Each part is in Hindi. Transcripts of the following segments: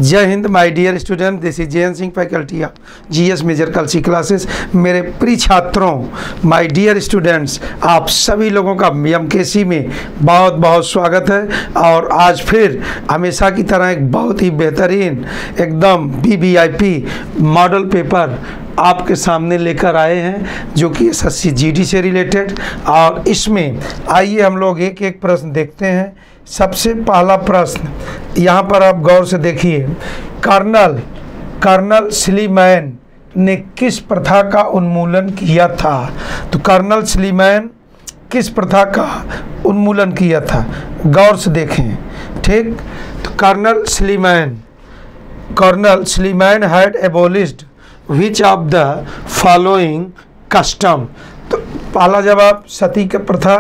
जय Hind my dear student, this is Jayant Singh, faculty of GS Major Kalsi classes. मेरे प्रिय छात्रों, माय डियर स्टूडेंट्स, आप सभी लोगों का एमकेसी में बहुत बहुत स्वागत है। और आज फिर हमेशा की तरह एक बहुत ही बेहतरीन एकदम वीवीआईपी मॉडल पेपर आपके सामने लेकर आए हैं, जो कि एसएससी जीडी से रिलेटेड। और इसमें आइए हम लोग एक एक प्रश्न देखते हैं। सबसे पहला प्रश्न यहाँ पर आप गौर से देखिए, कर्नल स्लीमैन ने किस प्रथा का उन्मूलन किया था? तो कर्नल स्लीमैन किस प्रथा का उन्मूलन किया था, गौर से देखें। ठीक, तो colonel Sleeman had abolished which of the following custom? तो पहला जवाब सती की प्रथा,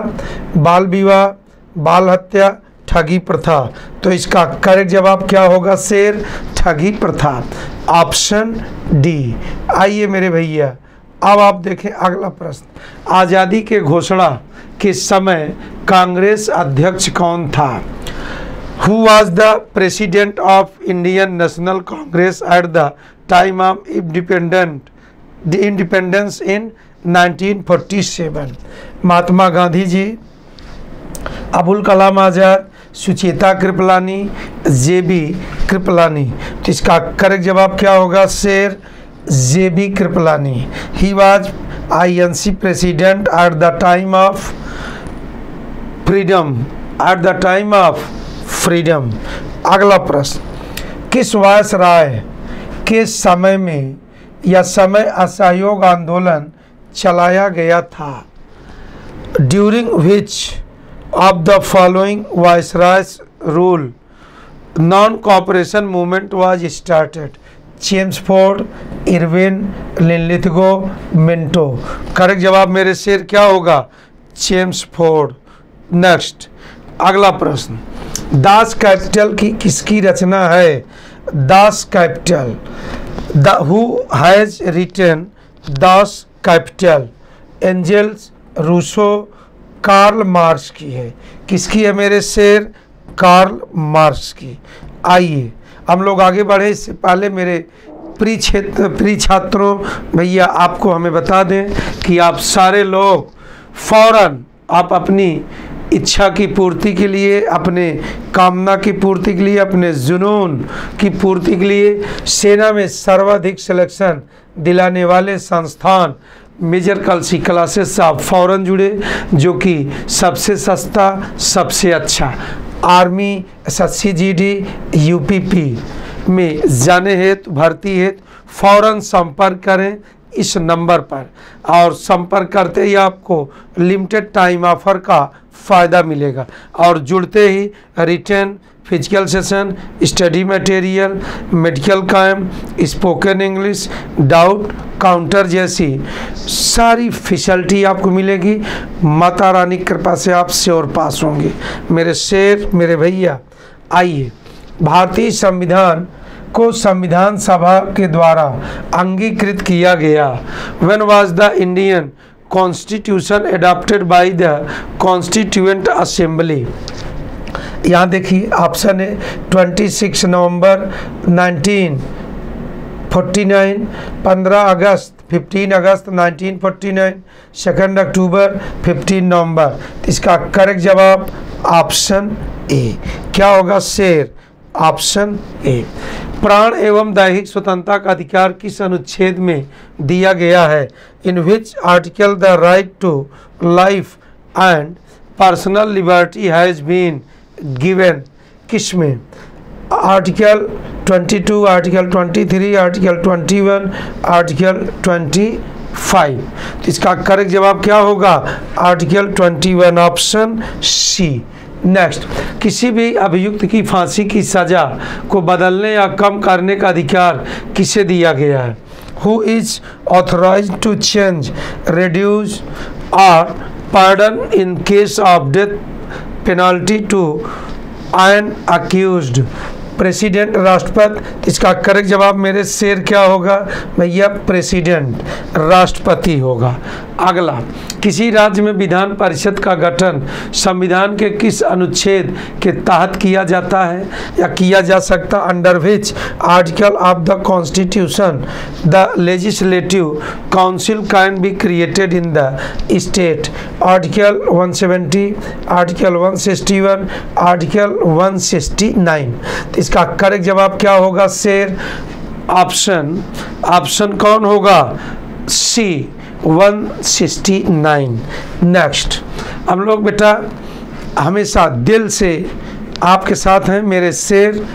बाल विवाह, बाल हत्या, ठगी प्रथा। तो इसका करेक्ट जवाब क्या होगा शेर? ठगी प्रथा, ऑप्शन डी। आइए मेरे भैया, अब आप देखें अगला प्रश्न। आज़ादी के घोषणा के समय कांग्रेस अध्यक्ष कौन था? Who was the president of Indian National Congress at the time of independence in 1947? Mahatma Gandhi ji, Abul Kalam Azad, Sucheta Kripalani, जेबी कृपलानी। तो इसका करेक्ट जवाब क्या होगा शेर? JB Kripalani. He was INC president at the time of freedom. अगला प्रश्न, किस वायसराय के समय में या समय असहयोग आंदोलन चलाया गया था? During which of the following viceroy's rule non-cooperation movement was started? Chelmsford, Irwin, Linlithgow, Minto. Correct जवाब मेरे शेर क्या होगा? चेम्सफोर्ड। नेक्स्ट अगला प्रश्न, दास कैपिटल की किसकी रचना है? Das Kapital, who has written Das Kapital? Engels, Rousseau, Karl Marx की है। किसकी है मेरे शेर? कार्ल मार्क्स की। आइए हम लोग आगे बढ़े, इससे पहले मेरे प्रिय छात्रों भैया, आपको हमें बता दें कि आप सारे लोग फौरन आप अपनी इच्छा की पूर्ति के लिए, अपने कामना की पूर्ति के लिए, अपने जुनून की पूर्ति के लिए सेना में सर्वाधिक सिलेक्शन दिलाने वाले संस्थान मेजर कल्सी क्लासेस से आप फौरन जुड़े, जो कि सबसे सस्ता, सबसे अच्छा आर्मी, एसएससी जीडी, यूपीपी में जाने हेतु, भर्ती हेतु फौरन संपर्क करें इस नंबर पर। और संपर्क करते ही आपको लिमिटेड टाइम ऑफर का फ़ायदा मिलेगा। और जुड़ते ही return, physical session, study material, medical camp, spoken English, doubt counter जैसी सारी फैसिलिटी आपको मिलेगी। माता रानी की कृपा से आप श्योर पास होंगे मेरे शेर, मेरे भैया। आइए, भारतीय संविधान को संविधान सभा के द्वारा अंगीकृत किया गया। When was the Indian constitution adopted by the constituent assembly? यहाँ देखिए ऑप्शन है 26 नवंबर 1949, 15 अगस्त 1949, 2 अक्टूबर, 15 नवंबर। इसका करेक्ट जवाब ऑप्शन ए क्या होगा शेर? ऑप्शन ए। प्राण एवं दैहिक स्वतंत्रता का अधिकार किस अनुच्छेद में दिया गया है? In which article the right to life and personal liberty has been given? किस में? Article 22, article 23, article 21, article 25। तो इसका करेक्ट जवाब क्या होगा? Article 21, option C. नेक्स्ट, किसी भी अभियुक्त की फांसी की सजा को बदलने या कम करने का अधिकार किसे दिया गया है? Who is authorised to change, reduce और pardon in case of death penalty to an accused? President, राष्ट्रपति। इसका करेक्ट जवाब मेरे शेर क्या होगा भैया? प्रेसिडेंट, राष्ट्रपति होगा। अगला, किसी राज्य में विधान परिषद का गठन संविधान के किस अनुच्छेद के तहत किया जाता है या किया जा सकता? Under which article of the constitution the legislative council can be created in the state? Article 170, article 161, article 169। तो इसका करेक्ट जवाब क्या होगा शेर? ऑप्शन कौन होगा? सी 169। नेक्स्ट, हम लोग बेटा हमेशा दिल से आपके साथ हैं मेरे शेर।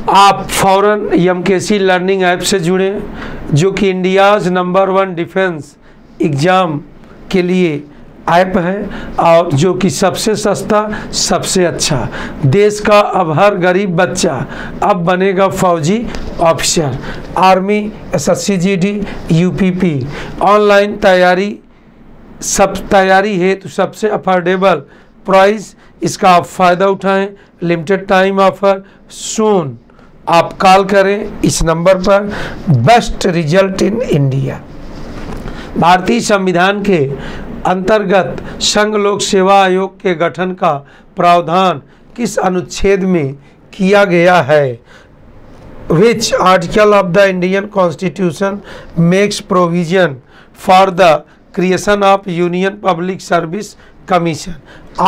आप फौरन MKC लर्निंग ऐप से जुड़ें, जो कि इंडियाज़ नंबर 1 डिफेंस एग्ज़ाम के लिए ऐप है और जो कि सबसे सस्ता, सबसे अच्छा। देश का अब हर गरीब बच्चा अब बनेगा फौजी officer. Army, SSC GD, UPP online तैयारी हेतु सबसे अफोर्डेबल प्राइस। इसका आप फ़ायदा उठाएं। लिमिटेड टाइम ऑफर, सून। आप कॉल करें इस नंबर पर। Best result in India. भारतीय संविधान के अंतर्गत संघ लोक सेवा आयोग के गठन का प्रावधान किस अनुच्छेद में किया गया है? Which article of the Indian Constitution makes provision for the creation of Union Public Service Commission?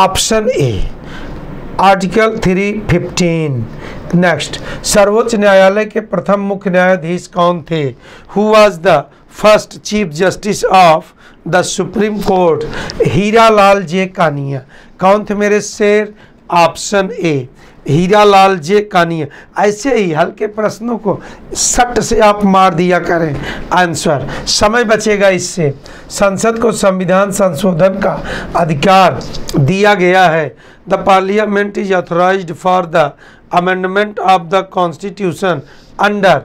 Option A, article 315। Next, सर्वोच्च न्यायालय के प्रथम मुख्य न्यायाधीश कौन थे? Who was the first chief justice of the Supreme Court? Hiralal J Kania. कौन थे मेरे शेर? Option A, Hiralal J Kania. ऐसे ही हल्के प्रश्नों को सट से आप मार दिया करें आंसर, समय बचेगा इससे। संसद को संविधान संशोधन का अधिकार दिया गया है। The parliament is authorised for the amendment of the constitution under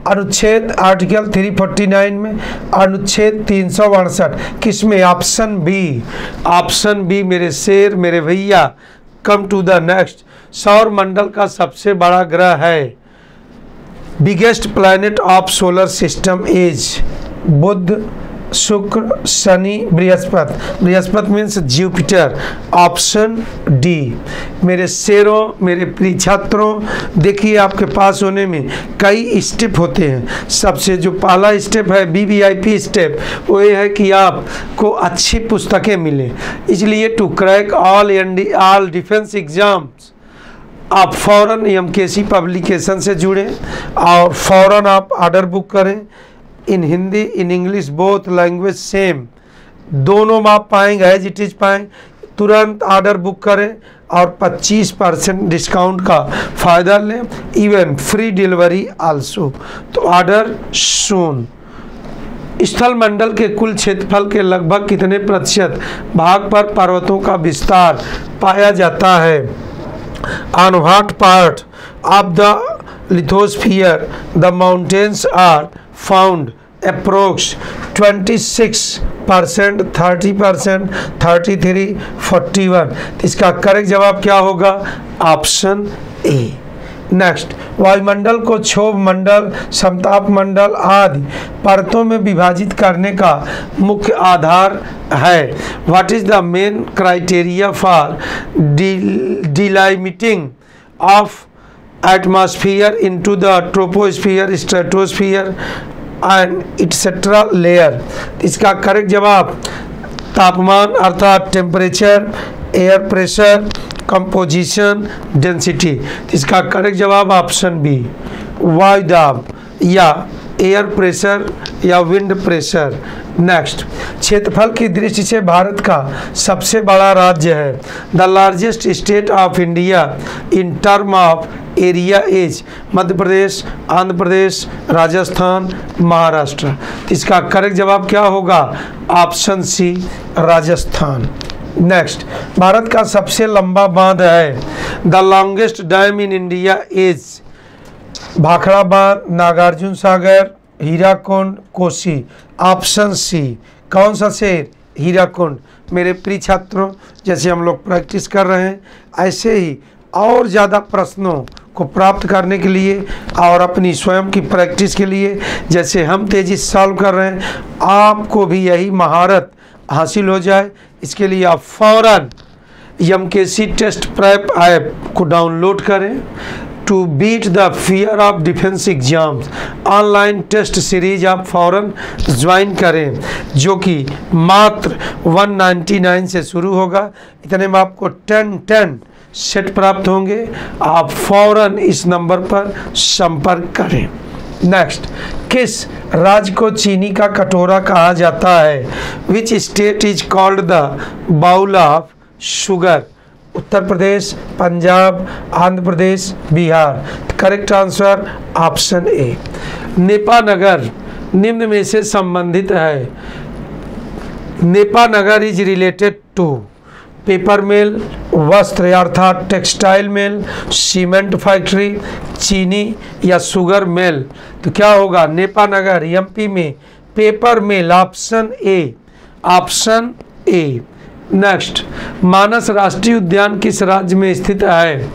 अनुच्छेद आर्टिकल 349 में, अनुच्छेद 362 किसमें? Option B. ऑप्शन बी मेरे शेर, मेरे भैया। कम टू द नेक्स्ट, सौर मंडल का सबसे बड़ा ग्रह है। Biggest planet of solar system is Budh, Shukra, Shani, Brihaspati. Brihaspati means Jupiter. Option D. मेरे शेरों, मेरे प्रिय छात्रों, देखिए आपके पास होने में कई स्टेप होते हैं। सबसे जो पहला स्टेप है VVIP स्टेप, वो ये है कि आपको अच्छी पुस्तकें मिलें। इसलिए to crack all defence exams आप फ़ौरन MKC पब्लिकेशन से जुड़ें और फ़ौरन आप ऑर्डर बुक करें। In Hindi, in English, both language same, दोनों में आप पाएंगे, एज इट इज पाएंगे। तुरंत ऑर्डर बुक करें और 25% डिस्काउंट का फ़ायदा लें, इवन फ्री डिलीवरी आल्सो। तो ऑर्डर सून। स्थल मंडल के कुल क्षेत्रफल के लगभग कितने प्रतिशत भाग पर पर्वतों का विस्तार पाया जाता है? On what part of the lithosphere the mountains are found? Approx 26%, 30%, 33, 41। इसका करेक्ट जवाब क्या होगा? Option A. नेक्स्ट, वायुमंडल को क्षोभ मंडल, समताप मंडल आदि परतों में विभाजित करने का मुख्य आधार है। What is the main criteria for delimiting of atmosphere into the troposphere, stratosphere and etcetera layer? इसका करेक्ट जवाब तापमान अर्थात temperature, air pressure, composition, density. इसका करेक्ट जवाब ऑप्शन बी, वायुदाब या एयर प्रेशर या विंड प्रेशर। नेक्स्ट, क्षेत्रफल की दृष्टि से भारत का सबसे बड़ा राज्य है। The largest state of India in term of area is? Madhya Pradesh, Andhra Pradesh, Rajasthan, Maharashtra. इसका करेक्ट जवाब क्या होगा? Option C, Rajasthan. Next, Bharat का सबसे लंबा बांध है। The longest dam in India is? Bhakra बांध, नागार्जुन सागर, हीराकुंड, कोसी। Option C. कौन सा शेर? हीराकुंड। मेरे प्रिय छात्रों, जैसे हम लोग प्रैक्टिस कर रहे हैं ऐसे ही और ज़्यादा प्रश्नों को प्राप्त करने के लिए और अपनी स्वयं की प्रैक्टिस के लिए, जैसे हम तेज़ी से सॉल्व कर रहे हैं, आपको भी यही महारत हासिल हो जाए, इसके लिए आप फ़ौरन MKC टेस्ट प्रेप ऐप को डाउनलोड करें। To beat the fear of defence exams online test series आप फ़ौरन ज्वाइन करें, जो कि मात्र 199 से शुरू होगा। इतने में आपको 10 सेट प्राप्त होंगे। आप फ़ौरन इस नंबर पर संपर्क करें। नेक्स्ट, किस राज्य को चीनी का कटोरा कहा जाता है? Which state is called the bowl of sugar? Uttar Pradesh, Punjab, Andhra Pradesh, Bihar. Correct answer option A. Nepanagar निम्न में से संबंधित है। Nepanagar is related to paper mill, वस्त्र अर्थात टेक्सटाइल मिल, सीमेंट फैक्ट्री, चीनी या शुगर मिल। तो क्या होगा? नेपानगर MP में paper mill, option A, option A. Next, Manas राष्ट्रीय उद्यान किस राज्य में स्थित है?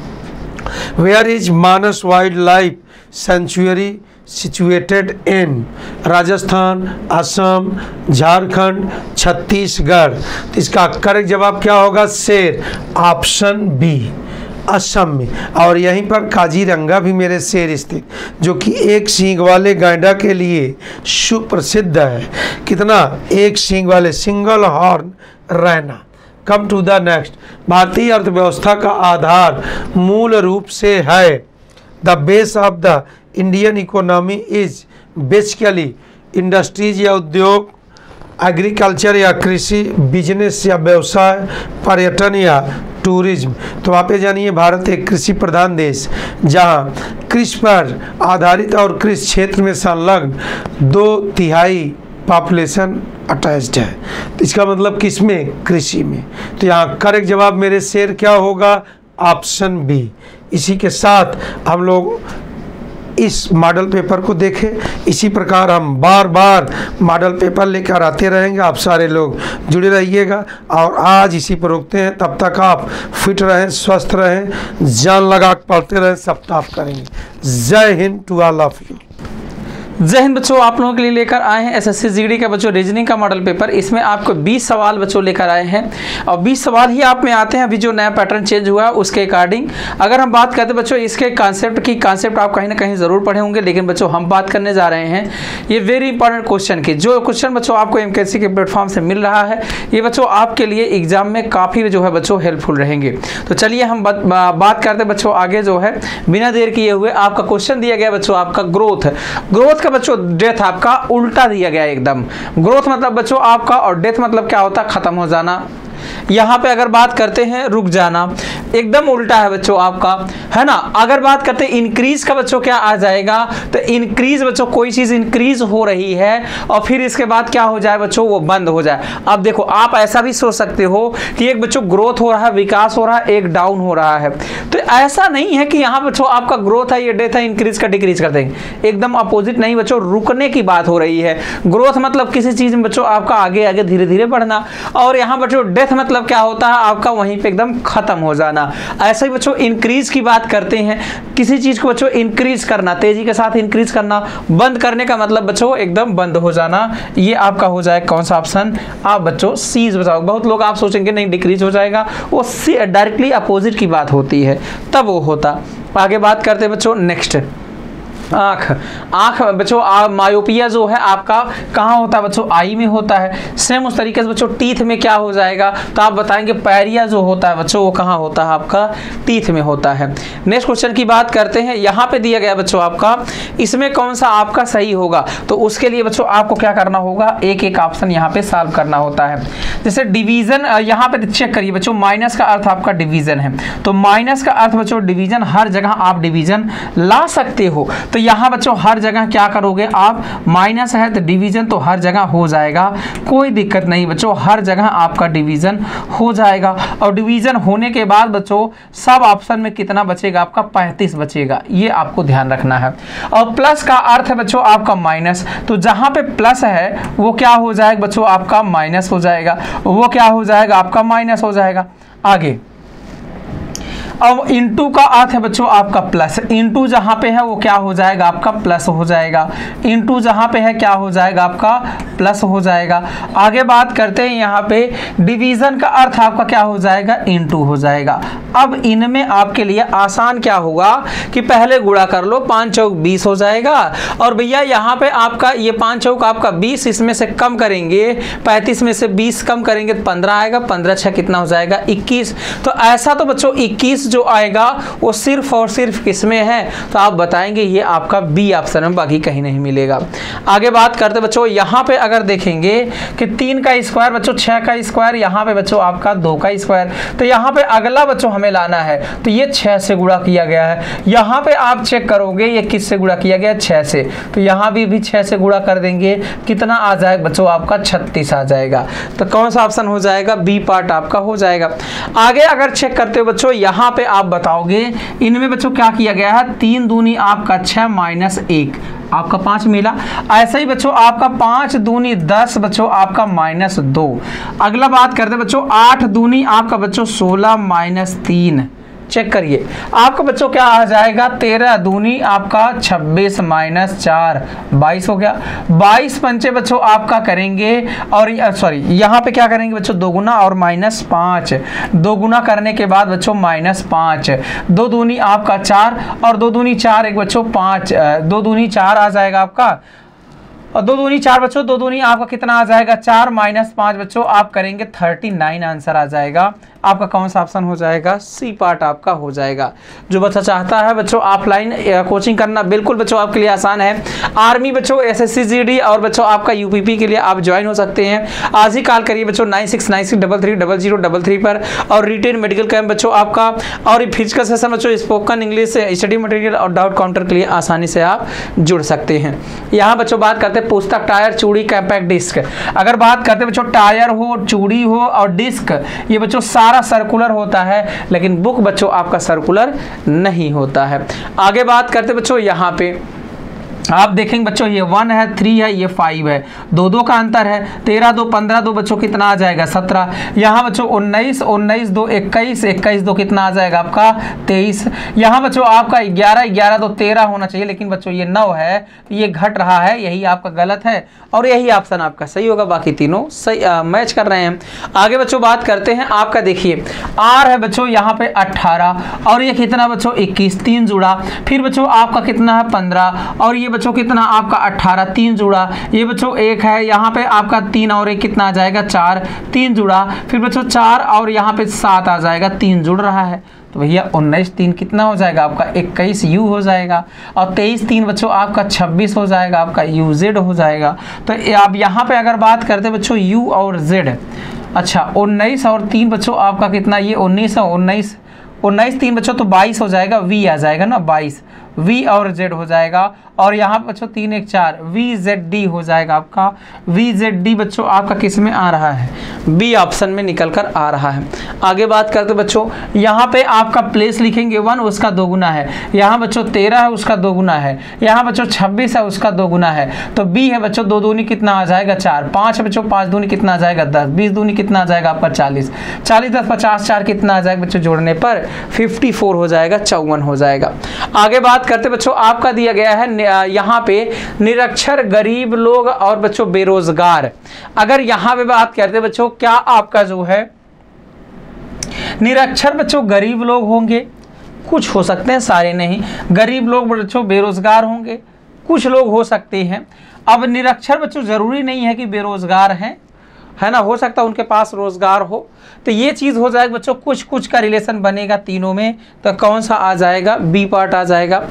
Where is Manas wildlife sanctuary situated in? Rajasthan, Assam, Jharkhand, Chhattisgarh. तो इसका करेक्ट जवाब क्या होगा? शेर, ऑप्शन बी, असम में। और यहीं पर काजीरंगा भी मेरे शेर स्थित, जो कि एक सींग वाले गैंडा के लिए सुप्रसिद्ध है। कितना? एक सींग वाले, single horn rhino. Come to the next, भारतीय अर्थव्यवस्था का आधार मूल रूप से है। The base of the Indian economy is basically industries या उद्योग, एग्रीकल्चर या कृषि, बिजनेस या व्यवसाय, पर्यटन या टूरिज्म। तो आप ये जानिए, भारत एक कृषि प्रधान देश, जहाँ कृषि पर आधारित और कृषि क्षेत्र में संलग्न 2/3 पॉपुलेशन अटैच्ड है। तो इसका मतलब किसमें? कृषि में। तो यहाँ करेक्ट जवाब मेरे शेर क्या होगा? Option B. इसी के साथ हम लोग इस मॉडल पेपर को देखें। इसी प्रकार हम बार बार मॉडल पेपर लेकर आते रहेंगे। आप सारे लोग जुड़े रहिएगा और आज इसी पर रुकते हैं। तब तक आप फिट रहें, स्वस्थ रहें, जान लगा कर पढ़ते रहें, सब टॉप करेंगे। जय हिंद टू ऑल ऑफ यू। जय हिंद बच्चों, आप लोगों के लिए लेकर आए हैं SSC GD का बच्चों रीजनिंग का मॉडल पेपर। इसमें आपको 20 सवाल बच्चों लेकर आए हैं और 20 सवाल ही आप में आते हैं। अभी जो नया पैटर्न चेंज हुआ है उसके अकॉर्डिंग अगर हम बात करते हैं बच्चों इसके कॉन्सेप्ट आप कहीं ना कहीं ज़रूर पढ़े होंगे, लेकिन बच्चों हम बात करने जा रहे हैं ये वेरी इंपॉर्टेंट क्वेश्चन की। जो क्वेश्चन बच्चों आपको MKC के प्लेटफॉर्म से मिल रहा है, ये बच्चों आपके लिए एग्जाम में काफ़ी जो है बच्चों हेल्पफुल रहेंगे। तो चलिए हम बात करते हैं बच्चों आगे जो है, बिना देर किए हुए आपका क्वेश्चन दिया गया बच्चों आपका ग्रोथ का बच्चों डेथ आपका उल्टा दिया गया एकदम। ग्रोथ मतलब बच्चों आपका और डेथ मतलब क्या होता है? खत्म हो जाना। यहाँ पे अगर बात करते हैं रुक जाना, एकदम उल्टा है बच्चों आपका, है ना। अगर बात करते हैं इंक्रीज का बच्चों क्या आ जाएगा? तो इंक्रीज बच्चों कोई चीज इंक्रीज हो रही है और फिर इसके बाद क्या हो जाए बच्चों? वो बंद हो जाए। अब देखो आप ऐसा भी सोच सकते हो कि एक बच्चों ग्रोथ हो रहा है, विकास हो रहा है, एक डाउन हो रहा है। तो ऐसा नहीं है कि यहाँ बच्चों आपका ग्रोथ है, ये डेथ है, इंक्रीज का डिक्रीज कर देंगे। एकदम अपोजिट नहीं बच्चों, रुकने की बात हो रही है। ग्रोथ मतलब किसी चीज में बच्चों आपका आगे आगे धीरे धीरे बढ़ना, और यहाँ बच्चों डेथ मतलब क्या होता है? आपका वहीं पे एकदम खत्म हो जाना। ऐसे ही बच्चों इंक्रीज की बात करते हैं, किसी चीज को बच्चों इंक्रीज करना, तेजी के साथ इंक्रीज करना। बंद करने का मतलब बच्चों एकदम बंद हो जाना। ये आपका हो जाए कौन सा ऑप्शन? आप बच्चों सी बताओ। बहुत लोग आप सोचेंगे नहीं डिक्रीज हो जाएगा, वो डायरेक्टली अपोजिट की बात होती है, तब वो होता। आगे बात करते हैं बच्चों नेक्स्ट, आँख बच्चों मायोपिया जो है आपका कहाँ होता है बच्चों? आई में होता है। सेम उस तरीके से बच्चों टीथ में क्या हो जाएगा? तो आप बताएंगे पैरिया जो होता है बच्चों वो कहाँ होता है? आपका टीथ में होता है। नेक्स्ट क्वेश्चन की बात करते हैं, यहाँ पे दिया गया बच्चों आपका, इसमें कौन सा आपका सही होगा? तो उसके लिए बच्चों आपको क्या करना होगा? एक एक ऑप्शन यहाँ पे सॉल्व करना होता है। जैसे डिवीजन, यहाँ पे चेक करिए बच्चों, माइनस का अर्थ आपका डिवीजन है, तो माइनस का अर्थ बच्चों डिवीजन, हर जगह आप डिवीजन ला सकते हो। तो यहाँ बच्चों हर जगह क्या करोगे आप? माइनस है तो डिवीजन तो हर जगह हो जाएगा, कोई दिक्कत नहीं बच्चों, हर जगह आपका डिवीजन हो जाएगा। और डिवीजन होने के बाद बच्चों सब ऑप्शन में कितना बचेगा? आपका 35 बचेगा, ये आपको ध्यान रखना है। और प्लस का अर्थ है बच्चों आपका माइनस, तो जहां पे प्लस है वो क्या हो जाएगा बच्चों? आपका माइनस हो जाएगा, वो क्या हो जाएगा? आपका माइनस हो जाएगा। आगे अब इंटू का अर्थ है बच्चों आपका प्लस, इंटू जहां पे है वो क्या हो जाएगा आपका प्लस हो जाएगा, इंटू जहां पे है क्या हो जाएगा आपका प्लस हो जाएगा। आगे बात करते हैं यहाँ पे डिवीजन का अर्थ आपका क्या हो जाएगा इंटू हो जाएगा। अब इनमें आपके लिए आसान क्या होगा कि पहले गुणा कर लो, 5 चौक 20 हो जाएगा, और भैया यहाँ पे आपका ये 5 चौक आपका 20, इसमें से कम करेंगे 35 में से 20 कम करेंगे तो 15 आएगा, 15 6 कितना हो जाएगा 21। तो ऐसा तो बच्चों 21 जो आएगा वो सिर्फ और सिर्फ किसमें है, तो आप बताएंगे ये आपका बी ऑप्शन में, बाकी कहीं नहीं मिलेगा। आगे बात करते बच्चों यहाँ पे अगर देखेंगे कि 3 का स्क्वायर बच्चों 6 का स्क्वायर, यहाँ पे बच्चों आपका 2 का स्क्वायर, तो यहाँ पे अगला बच्चों हमें लाना है, तो ये 6 से गुणा किया गया है। यहाँ पे आप चेक करोगे ये किस से गुणा किया गया 6 से, तो यहाँ भी 6 से गुणा कर देंगे, कितना आ जाएगा बच्चों आपका 36 आ जाएगा। तो कौन सा ऑप्शन हो जाएगा, बी पार्ट आपका हो जाएगा। आगे अगर चेक करते हो बच्चों यहाँ पे आप बताओगे इनमें बच्चों क्या किया गया है, 3 दूनी आपका 6 माइनस 1 आपका 5 मिला। ऐसा ही बच्चों आपका 5 दूनी 10 बच्चों आपका माइनस 2। अगला बात करते हैं बच्चों 8 दूनी आपका बच्चों 16 माइनस 3, चेक करिए आपका बच्चों क्या आ जाएगा, 13 दूनी आपका 26 माइनस 4 22 हो गया। 22 पंचे बच्चों आपका करेंगे और सॉरी यहाँ पे क्या करेंगे बच्चों 2 गुना और माइनस 5, 2 गुना करने के बाद बच्चों माइनस 5, 2 दूनी आपका 4 और 2 दूनी 4 एक बच्चों 5, 2 दूनी 4 आ जाएगा आपका, और 2 दूनी 4 बच्चों 2 दूनी आपका कितना आ जाएगा 4 माइनस 5 बच्चों आप करेंगे 39 आंसर आ जाएगा। आपका कौन सा ऑप्शन हो जाएगा, सी पार्ट आपका हो जाएगा। जो बच्चा चाहता है बच्चों ऑफलाइन कोचिंग करना बिल्कुल बच्चों आपके लिए आसान है। आर्मी बच्चों एसएससी जीडी और बच्चों आपका यूपीपी के लिए आप ज्वाइन हो सकते हैं। आज ही कॉल करिए बच्चों 9696330033 पर। और रिटेन मेडिकल कैंप बच्चों आपका और फिजिकल सेशन बच्चों स्पोकन इंग्लिश स्टडी मटेरियल और डाउट काउंटर के लिए आसानी से आप जुड़ सकते हैं। यहाँ बच्चों बात करते हैं पुस्तक, टायर, चूड़ी, कॉम्पैक्ट डिस्क। अगर बात करते हैं बच्चों टायर हो, चूड़ी हो और डिस्क, ये बच्चों सारा सर्कुलर होता है, लेकिन बुक बच्चों आपका सर्कुलर नहीं होता है। आगे बात करते बच्चों यहाँ पे आप देखेंगे बच्चों ये 1 है, 3 है, ये 5 है, 2 का अंतर है, 13 2 15 2 बच्चों कितना आ जाएगा 17। यहाँ बच्चों 19 19 2 21 21 2 कितना आ जाएगा आपका 23। यहाँ बच्चों आपका 11 11 2 13 होना चाहिए, लेकिन बच्चों ये 9 है, तो ये घट रहा है, यही आपका गलत है और यही ऑप्शन आपका सही होगा, बाकी तीनों सही मैच कर रहे हैं। आगे बच्चों बात करते हैं आपका, देखिए आर है बच्चों यहाँ पे 18 और ये कितना बच्चों 21, 3 जुड़ा, फिर बच्चों आपका कितना है 15 और ये बच्चों कितना आपका 18, 3 जुड़ा, ये बच्चों 1 है, यहाँ पे आपका 3 और 1 कितना आ जाएगा 4, 3 जुड़ा, फिर बच्चों 4 और यहाँ पे 7 आ जाएगा, 3 जुड़ रहा है, तो भैया 19 3 कितना हो जाएगा आपका 21 यू हो जाएगा, और 23 3 बच्चों आपका 26 हो जाएगा, आपका यू जेड हो जाएगा। तो आप यहाँ पे अगर बात करते बच्चों यू और जेड, अच्छा 19 और 3 बच्चों आपका कितना, ये 19 है, 19 3 बच्चों तो 22 हो जाएगा, वी आ जाएगा ना 22, वी और जेड हो जाएगा, और यहाँ पे बच्चों 3 1 4 वी जेड डी हो जाएगा आपका। वी जेड डी बच्चों आपका किस में आ रहा है, बी ऑप्शन में निकल कर आ रहा है। आगे बात करते बच्चों यहाँ पे आपका प्लेस लिखेंगे 1 उसका 2 गुना है, यहाँ बच्चों 13 है उसका 2 गुना है, यहाँ बच्चों 26 है उसका 2 गुना है, तो बी है बच्चों 2 दूनी कितना आ जाएगा 4, 5 है बच्चों 5 दूनी कितना आ जाएगा 10, 20 दूनी कितना आ जाएगा आपका 40, 40 10 50, 4 कितना आ जाएगा बच्चों जोड़ने पर 54 हो जाएगा, 54 हो जाएगा। आगे बात करते बच्चों आपका दिया गया है यहाँ पे निरक्षर, गरीब लोग और बच्चों बेरोजगार। अगर यहाँ पे बात करते बच्चों क्या आपका जो है निरक्षर बच्चों गरीब लोग होंगे, कुछ हो सकते हैं सारे नहीं, गरीब लोग बच्चों बेरोजगार होंगे, कुछ लोग हो सकते हैं। अब निरक्षर बच्चों जरूरी नहीं है कि बेरोजगार हैं, है ना, हो सकता है उनके पास रोजगार हो, तो ये चीज़ हो जाएगा बच्चों कुछ कुछ का रिलेशन बनेगा तीनों में, तो कौन सा आ जाएगा, बी पार्ट आ जाएगा।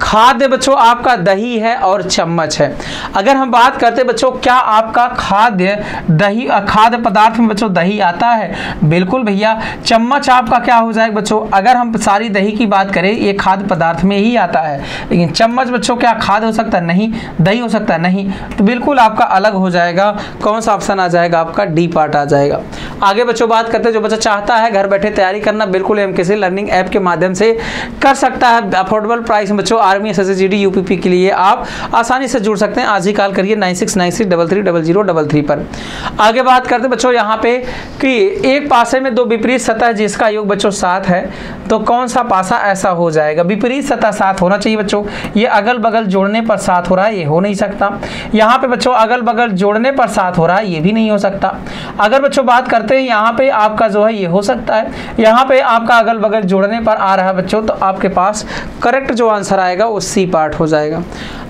खाद्य बच्चों आपका दही है और चम्मच है। अगर हम बात करते बच्चों क्या आपका खाद्य दही, खाद्य पदार्थ में बच्चों दही आता है, बिल्कुल भैया। चम्मच आपका क्या हो जाएगा बच्चों, अगर हम सारी दही की बात करें ये खाद्य पदार्थ में ही आता है, लेकिन चम्मच बच्चों क्या खाद्य हो सकता है, नहीं, दही हो सकता है, नहीं, तो बिल्कुल आपका अलग हो जाएगा। कौन सा ऑप्शन आ जाएगा आपका, डी पार्ट आ जाएगा। आगे बच्चों बात बात करते हैं जो बच्चा चाहता है घर बैठे तैयारी करना, बिल्कुल एमकेसी लर्निंग ऐप के माध्यम से कर सकता है। अफोर्डेबल प्राइस में बच्चों आर्मी, SSC GD, UPP के लिए आप आसानी से जुड़ सकते हैं। आज ही कॉल करिए 9696330033 पर। आगे बात करते हैं बच्चों यहाँ पे कि एक पासे में दो विपरीत सतह जिसका योग बच्चों 7 है, तो कौन सा पासा ऐसा हो जाएगा? विपरीत सतह 7 होना चाहिए बच्चों। ये अगल बगल जोड़ने पर 7 हो रहा है, ये हो नहीं सकता। यहाँ पे बच्चों अगल बगल जोड़ने पर 7 हो रहा है, ये भी नहीं हो सकता। अगर बच्चों बात करते हैं यहाँ पे आपका जो है ये हो सकता है, यहाँ पे आपका अगल बगल जोड़ने पर आ रहा है बच्चों, तो आपके पास करेक्ट जो आंसर आएगा वो C पार्ट हो जाएगा।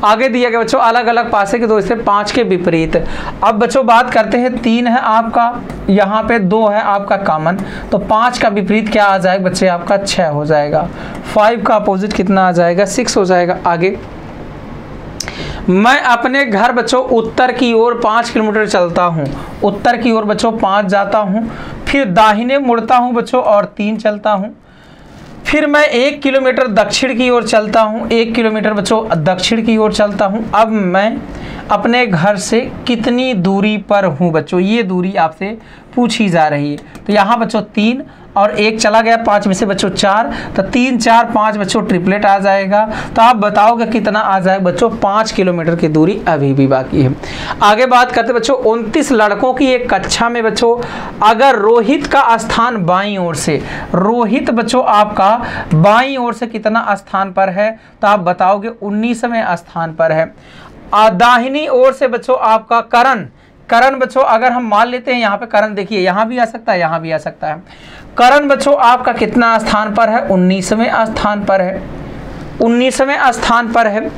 आगे दिया गया बच्चों अलग अलग पासे के दो इससे 5 के विपरीत। अब बच्चों बात करते हैं 3 है आपका, यहाँ पे 2 है आपका कॉमन, तो 5 का विपरीत क्या आ जाएगा बच्चे? आपका 6 हो जाएगा। 5 का अपोजिट कितना आ जाएगा? 6 हो जाएगा। आगे, मैं अपने घर बच्चों उत्तर की ओर 5 किलोमीटर चलता हूँ। उत्तर की ओर बच्चों 5 जाता हूँ, फिर दाहिने मुड़ता हूँ बच्चों और 3 चलता हूँ, फिर मैं 1 किलोमीटर दक्षिण की ओर चलता हूँ। 1 किलोमीटर बच्चों दक्षिण की ओर चलता हूँ। अब मैं अपने घर से कितनी दूरी पर हूँ बच्चों? ये दूरी आपसे पूछी जा रही है। तो यहाँ बच्चों 3 और 1 चला गया, 5 में से बच्चों 4, तो 3 4 5 बच्चों ट्रिपलेट आ जाएगा। तो आप बताओगे कितना आ जाएगा बच्चों? 5 किलोमीटर की दूरी अभी भी बाकी है। आगे बात करते बच्चों 29 लड़कों की एक कक्षा में बच्चों अगर रोहित का स्थान बाईं ओर से, रोहित बच्चों आपका बाईं ओर से कितना स्थान पर है? तो आप बताओगे 19वें स्थान पर है। दाहिनी ओर से बच्चों आपका करण, करण बच्चों अगर हम मान लेते हैं यहाँ पे करण, देखिए यहाँ भी आ सकता है, यहाँ भी आ सकता है। करण बच्चों आपका कितना स्थान पर है? 19वें स्थान पर है। 19वें स्थान पर है।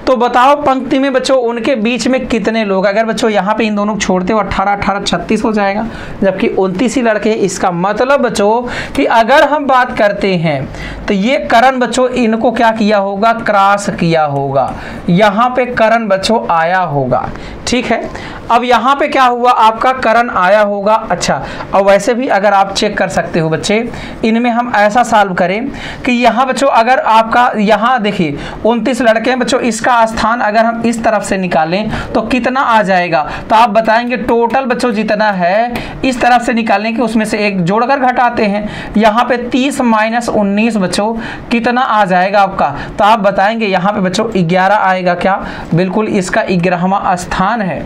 तो बताओ पंक्ति में बच्चों उनके बीच में कितने लोग? अगर बच्चों यहाँ पे इन दोनों को छोड़ते हो 18 18 36 हो जाएगा, जबकि 29 ही लड़के हैं। इसका मतलब बच्चों कि अगर हम बात करते हैं तो ये करण बच्चों इनको क्या किया होगा? क्रॉस किया होगा। यहाँ पे करण बच्चों आया होगा, ठीक है। अब यहाँ पे क्या हुआ? आपका करण आया होगा। अच्छा, और वैसे भी अगर आप चेक कर सकते हो बच्चे, इनमें हम ऐसा सॉल्व करें कि यहाँ बच्चों अगर आपका यहाँ देखिए 29 लड़के हैं बच्चों, इसका स्थान अगर हम इस तरफ से निकालें तो कितना आ जाएगा? तो आप बताएंगे टोटल बच्चों जितना है इस तरफ से निकालने के उसमें से एक जोड़कर घटाते हैं। यहाँ पे 30 माइनस 19 बच्चों कितना आ जाएगा आपका? तो आप बताएंगे यहाँ पे बच्चों 11 आएगा। क्या? बिल्कुल इसका 11वां स्थान है।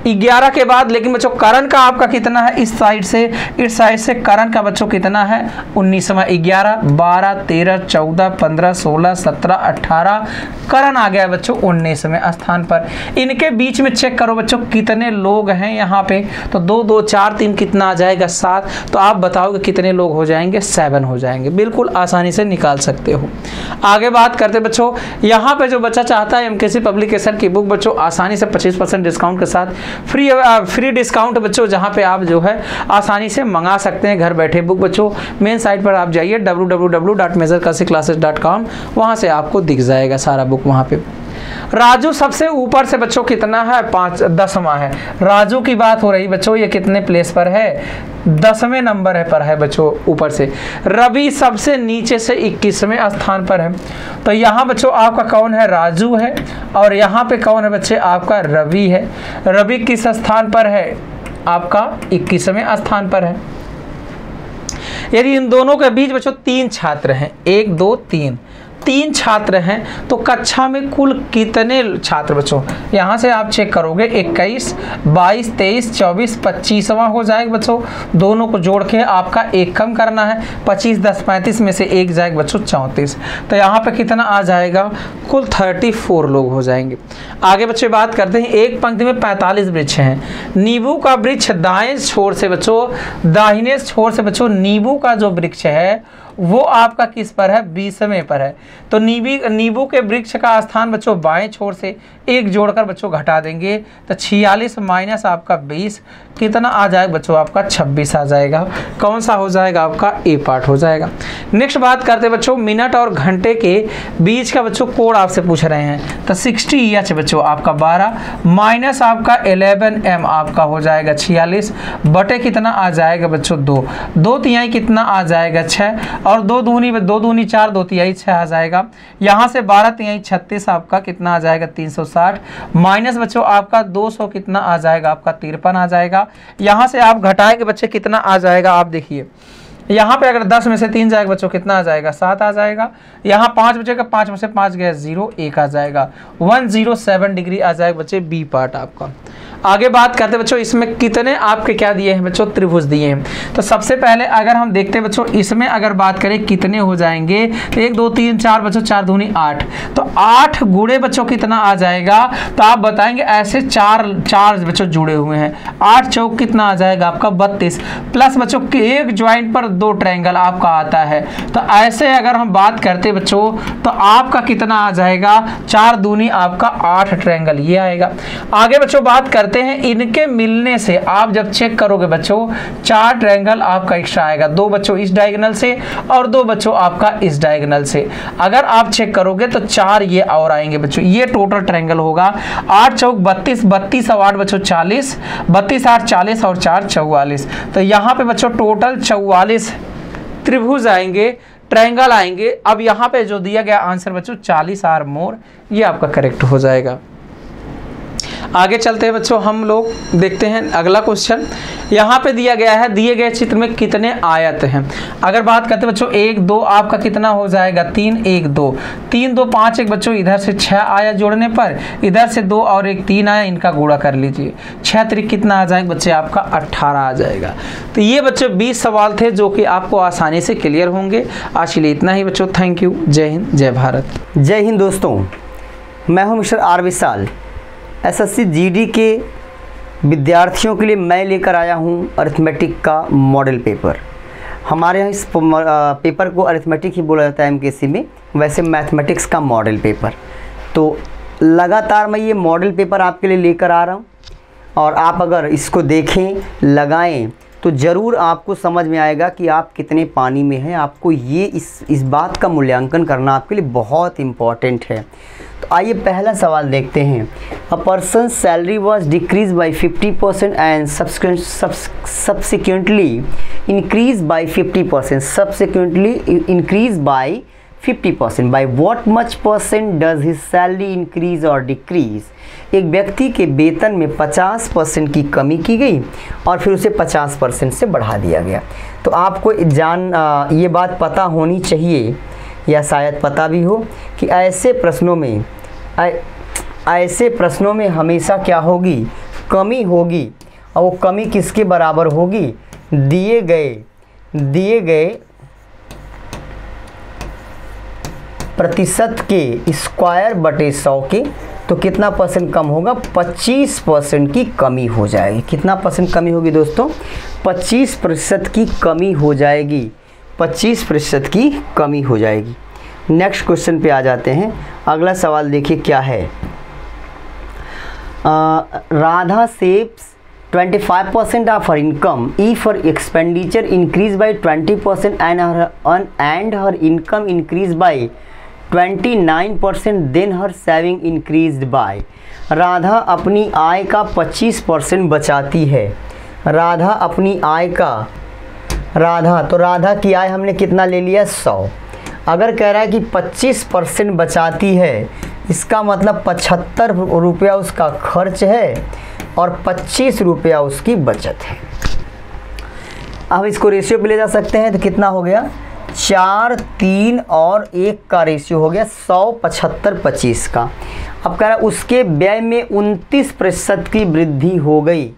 11 के बाद लेकिन बच्चों करण का आपका कितना है? इस साइड से करण का बच्चों कितना है? 19वां। 11 12 13 14 15 16 17 18 करण आ गया बच्चों 19वें स्थान पर। इनके बीच में चेक करो बच्चों कितने लोग हैं यहाँ पे, तो 2 2 4 3 कितना आ जाएगा? 7। तो आप बताओगे कितने लोग हो जाएंगे? 7 हो जाएंगे। बिल्कुल आसानी से निकाल सकते हो। आगे बात करते बच्चों, यहाँ पे जो बच्चा चाहता है एमकेसी पब्लिकेशन की बुक बच्चों आसानी से 25% डिस्काउंट के साथ फ्री डिस्काउंट बच्चों, जहाँ पे आप जो है आसानी से मंगा सकते हैं घर बैठे बुक बच्चों। मेन साइट पर आप जाइए www.majorkasiclasses.com, वहाँ से आपको दिख जाएगा सारा बुक वहाँ पे। राजू सबसे ऊपर से बच्चों कितना है? 10वां है। राजू की बात हो रही बच्चों, ये कितने प्लेस पर है? 10वें नंबर पर है बच्चों ऊपर से। रवि सबसे नीचे से 21वें स्थान पर है। तो यहाँ बच्चों आपका कौन है? राजू है। और यहाँ पे कौन है बच्चे? आपका रवि है। रवि किस स्थान पर है? आपका 21वें स्थान पर है। यदि इन दोनों के बीच बच्चों 3 छात्र हैं, 1 2 3 छात्र हैं, तो कक्षा में कुल कितने छात्र बच्चों? यहाँ से आप चेक करोगे 21 22 23 24 25वां हो जाएगा बच्चों। दोनों को जोड़ के आपका 1 कम करना है। 25 10 35 में से 1 जाएगा बच्चों 34। तो यहाँ पे कितना आ जाएगा? कुल 34 लोग हो जाएंगे। आगे बच्चे बात करते हैं, एक पंक्ति में 45 वृक्ष हैं। नींबू का वृक्ष दाएं छोर से बच्चों, दाहिने छोर से बच्चों नींबू का जो वृक्ष है वो आपका किस पर है? 20वें पर है। तो नींबू के वृक्ष का स्थान बच्चों बाएं छोर से 1 जोड़कर बच्चों घटा देंगे तो 46 माइनस आपका 20 कितना आ जाएगा बच्चों? आपका 26 आ जाएगा। कौन सा हो जाएगा? आपका ए पार्ट हो जाएगा। नेक्स्ट बात करते बच्चों, मिनट और घंटे के बीच का बच्चों कोण आपसे पूछ रहे हैं। तो 60H बच्चों आपका 12 माइनस आपका 11M आपका हो जाएगा 46 बटे कितना आ जाएगा बच्चों? 2 2 तिहाई कितना आ जाएगा? 6 और 2 दूनी 4, 2 तिहाई 6 आ जाएगा। यहाँ से 12 तिहाई 36 आपका कितना आ जाएगा 360, माइनस बच्चों आपका 200 कितना आ जाएगा आपका 53 आ जाएगा। यहाँ से आप घटाएंगे बच्चे कितना आ जाएगा, आप देखिए यहाँ पे अगर 10 में से 3 जाएगा बच्चों कितना आ जाएगा 7 आ जाएगा। यहाँ 5 बचेगा, 5 में से 5 गया 0, 1 आ जाएगा। 107 डिग्री आ जाएगा बच्चे बी पार्ट आपका। आगे बात करते हैं बच्चों इसमें कितने आपके क्या दिए हैं बच्चों, त्रिभुज दिए हैं। तो सबसे पहले अगर हम देखते हैं बच्चों इसमें अगर बात करें कितने हो जाएंगे, तो 1 2 3 4 बच्चों 4 दूनी 8, तो 8 गुणे बच्चों कितना आ जाएगा, तो आप बताएंगे ऐसे 4 बच्चों जुड़े हुए हैं, 8 चौक कितना आ जाएगा आपका 32, प्लस बच्चों एक ज्वाइंट पर 2 ट्रायंगल आपका आता है। तो ऐसे अगर हम बात करते बच्चों तो आपका कितना आ जाएगा 4 दूनी आपका 8 ट्रायंगल ये आएगा। आगे बच्चों बात करते हैं इनके मिलने से आप जब चेक करोगे बच्चों 4 ट्रायंगल आपका एक्स्ट्रा आएगा, 2 बच्चों इस डायगोनल से और 2 बच्चों आपका इस डायगोनल से। अगर आप चेक करोगे तो 4 ये और आएंगे बच्चों, ये टोटल ट्रायंगल होगा। 8 चौक 32, 32 और 8 बच्चों 40, 32 8 40 और 4 44। तो यहाँ पे बच्चों टोटल 44 त्रिभुज आएंगे, ट्रायंगल आएंगे। अब यहाँ पे जो दिया गया आंसर बच्चों 40 आर मोर, ये आपका करेक्ट हो जाएगा। आगे चलते हैं बच्चों, हम लोग देखते हैं अगला क्वेश्चन। यहाँ पे दिया गया है दिए गए चित्र में कितने आयत हैं। अगर बात करते हैं बच्चों 1 2 आपका कितना हो जाएगा 3 1 2 3 2 5 1 बच्चों इधर से 6 आया जोड़ने पर, इधर से 2 और 1 3 आया, इनका गुणा कर लीजिए 6 त्रिक कितना आ जाएगा बच्चे आपका 18 आ जाएगा। तो ये बच्चों 20 सवाल थे जो कि आपको आसानी से क्लियर होंगे। आज के लिए इतना ही बच्चों, थैंक यू, जय हिंद जय भारत। जय हिंद दोस्तों, मैं हूं mister R Vishal. SSC GD के विद्यार्थियों के लिए मैं लेकर आया हूं अरिथमेटिक का मॉडल पेपर। हमारे यहाँ इस पेपर को अरिथमेटिक ही बोला जाता है एमकेसी में, वैसे मैथमेटिक्स का मॉडल पेपर। तो लगातार मैं ये मॉडल पेपर आपके लिए लेकर आ रहा हूँ और आप अगर इसको देखें, लगाएं तो ज़रूर आपको समझ में आएगा कि आप कितने पानी में हैं। आपको ये इस बात का मूल्यांकन करना आपके लिए बहुत इम्पॉर्टेंट है। तो आइए पहला सवाल देखते हैं। A person salary was decrease by 50% and subsequently increased by 50%, subsequently increased by 50%. By what much percent does his salary increase or decrease? एक व्यक्ति के वेतन में 50% की कमी की गई और फिर उसे 50% से बढ़ा दिया गया। तो आपको ये बात पता होनी चाहिए या शायद पता भी हो कि ऐसे प्रश्नों में हमेशा क्या होगी, कमी होगी। और वो कमी किसके बराबर होगी, दिए गए प्रतिशत के स्क्वायर बटे 100 के। तो कितना परसेंट कम होगा, 25% की कमी हो जाएगी। कितना परसेंट कमी होगी दोस्तों, 25% की कमी हो जाएगी, 25% की कमी हो जाएगी। नेक्स्ट क्वेश्चन पे आ जाते हैं। अगला सवाल देखिए क्या है। Radha saves 25% of her income if her expenditure increased by 20% and her income increased by 29%, then her saving increased by। Radha अपनी आय का 25% बचाती है। राधा की आय हमने कितना ले लिया 100। अगर कह रहा है कि 25% बचाती है, इसका मतलब 75 रुपया उसका खर्च है और 25 रुपया उसकी बचत है। अब इसको रेशियो पे ले जा सकते हैं तो कितना हो गया, 4 3 और 1 का रेशियो हो गया 100 75 25 का। अब कह रहा है उसके व्यय में 29% की वृद्धि हो गई।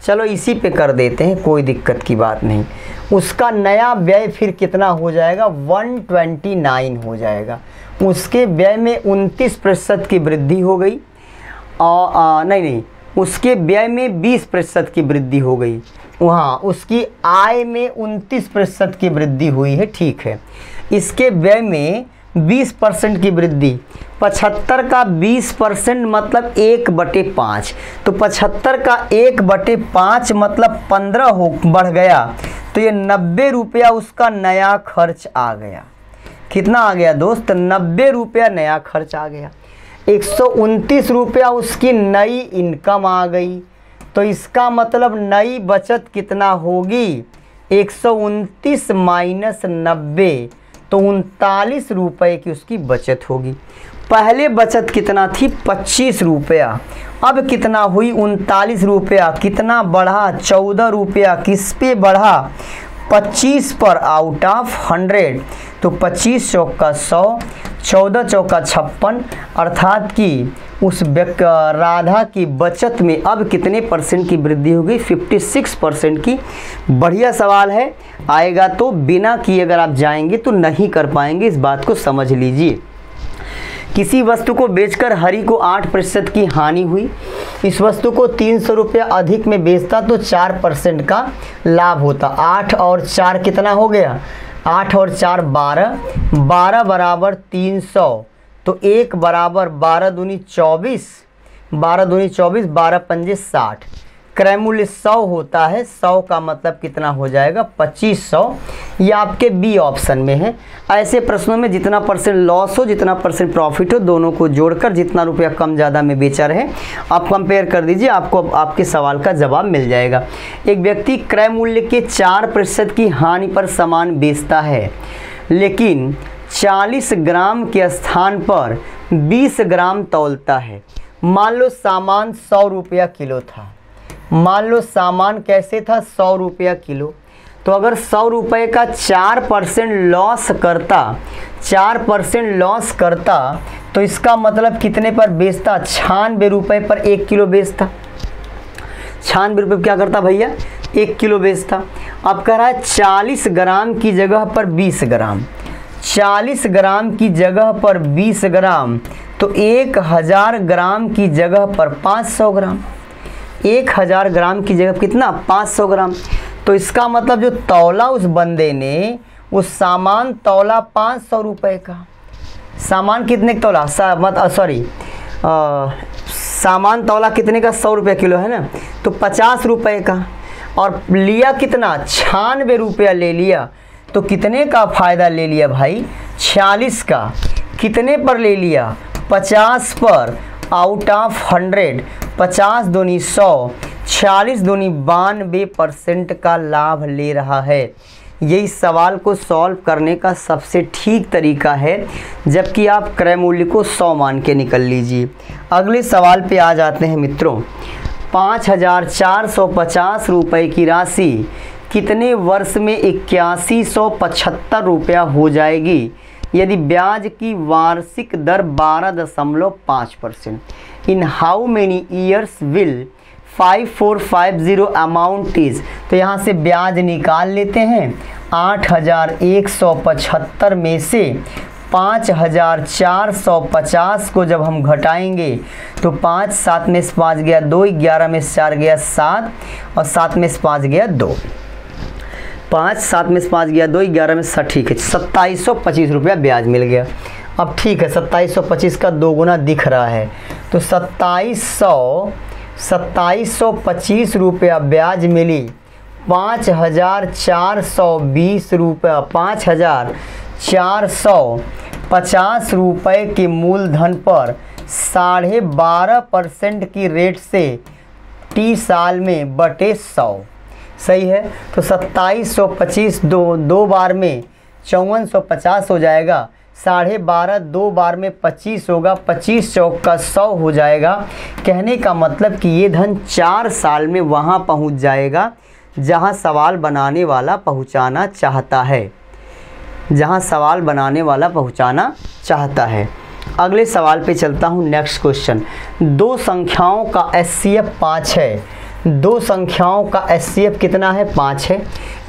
चलो इसी पे कर देते हैं, कोई दिक्कत की बात नहीं। उसका नया व्यय फिर कितना हो जाएगा, 129 हो जाएगा। उसके व्यय में 29% की वृद्धि हो गई और नहीं, उसके व्यय में 20% की वृद्धि हो गई। वहाँ उसकी आय में 29% की वृद्धि हुई है, ठीक है। इसके व्यय में 20% की वृद्धि, 75 का 20% मतलब 1/5। तो 75 का 1/5 मतलब 15 बढ़ गया। तो ये 90 रुपया उसका नया खर्च आ गया। कितना आ गया दोस्त, 90 रुपया नया खर्च आ गया। 129 रुपया उसकी नई इनकम आ गई। तो इसका मतलब नई बचत कितना होगी, 129 माइनस 90 तो 39 रुपये की उसकी बचत होगी। पहले बचत कितना थी 25 रुपया, अब कितना हुई 39 रुपया। कितना बढ़ा 14 रुपया, किस पे बढ़ा 25 पर आउट ऑफ 100। तो 25 चौका 100, 14 चौका 56, अर्थात कि उस राधा की बचत में अब कितने परसेंट की वृद्धि हो गई 56% की। बढ़िया सवाल है, आएगा तो बिना किए अगर आप जाएंगे तो नहीं कर पाएंगे, इस बात को समझ लीजिए। किसी वस्तु को बेचकर हरि को 8% की हानि हुई। इस वस्तु को 300 रुपया अधिक में बेचता तो 4% का लाभ होता। 8 और 4 कितना हो गया, 8 और 4 12, 12 बराबर 300, तो 1 बराबर 12 दूनी 24, 12 दूनी 24, 12 पंजे 60। क्रय मूल्य 100 होता है, 100 का मतलब कितना हो जाएगा 2500। ये आपके बी ऑप्शन में है। ऐसे प्रश्नों में जितना परसेंट लॉस हो जितना परसेंट प्रॉफिट हो, दोनों को जोड़कर जितना रुपया कम ज़्यादा में बेचा रहे आप कंपेयर कर दीजिए, आपको आपके सवाल का जवाब मिल जाएगा। एक व्यक्ति क्रय मूल्य के 4% की हानि पर सामान बेचता है, लेकिन 40 ग्राम के स्थान पर 20 ग्राम तौलता है। मान लो सामान 100 रुपया किलो था, मान लो सामान कैसे था 100 रुपया किलो, तो अगर 100 रुपये का 4% लॉस करता, 4% लॉस करता तो इसका मतलब कितने पर बेचता 96 रुपये पर 1 किलो बेचता। 96 रुपये क्या करता भैया 1 किलो बेचता। अब कह रहा है 40 ग्राम की जगह पर 20 ग्राम, 40 ग्राम की जगह पर 20 ग्राम, तो 1000 ग्राम की जगह पर 500 ग्राम, 1000 ग्राम की जगह कितना 500 ग्राम। तो इसका मतलब जो तौला उस बंदे ने, वो सामान तौला 500 रुपये का। सामान कितने का तौला, सामान तौला कितने का 100 रुपये किलो है ना, तो 50 रुपये का। और लिया कितना 96 रुपया ले लिया, तो कितने का फ़ायदा ले लिया भाई 46 का। कितने पर ले लिया 50 पर आउट ऑफ 100, 50 दूनी 100, 46 दूनी 92% का लाभ ले रहा है। यही सवाल को सॉल्व करने का सबसे ठीक तरीका है, जबकि आप क्रय मूल्य को 100 मान के निकल लीजिए। अगले सवाल पे आ जाते हैं मित्रों। 5450 रुपये की राशि कितने वर्ष में 8175 रुपया हो जाएगी यदि ब्याज की वार्षिक दर 12.5%। In how many years will 5450 amount is. तो यहाँ से ब्याज निकाल लेते हैं। 8175 में से 5450 को जब हम घटाएंगे तो 5 7 में से 5 गया 2, 11 में से 4 गया 7 और 7 में से 5 गया 2। 5 7 में से 5 गया 2, 11 में से 7, ठीक है 2725 रुपया ब्याज मिल गया। अब ठीक है 2725 का 2 गुना दिख रहा है, तो 2725 रुपया ब्याज मिली। 5420 रुपया, 5450 रुपये के मूलधन पर 12.5% की रेट से 30 साल में बटे 100। सही है, तो 2725 दो बार में 5450 हो जाएगा, 12.5 2 बार में 25 होगा, 25 चौका 100 हो जाएगा। कहने का मतलब कि ये धन 4 साल में वहाँ पहुँच जाएगा जहाँ सवाल बनाने वाला पहुँचाना चाहता है, जहाँ सवाल बनाने वाला पहुँचाना चाहता है। अगले सवाल पे चलता हूँ। Next question. 2 संख्याओं का HCF 5 है। 2 संख्याओं का HCF कितना है 5 है।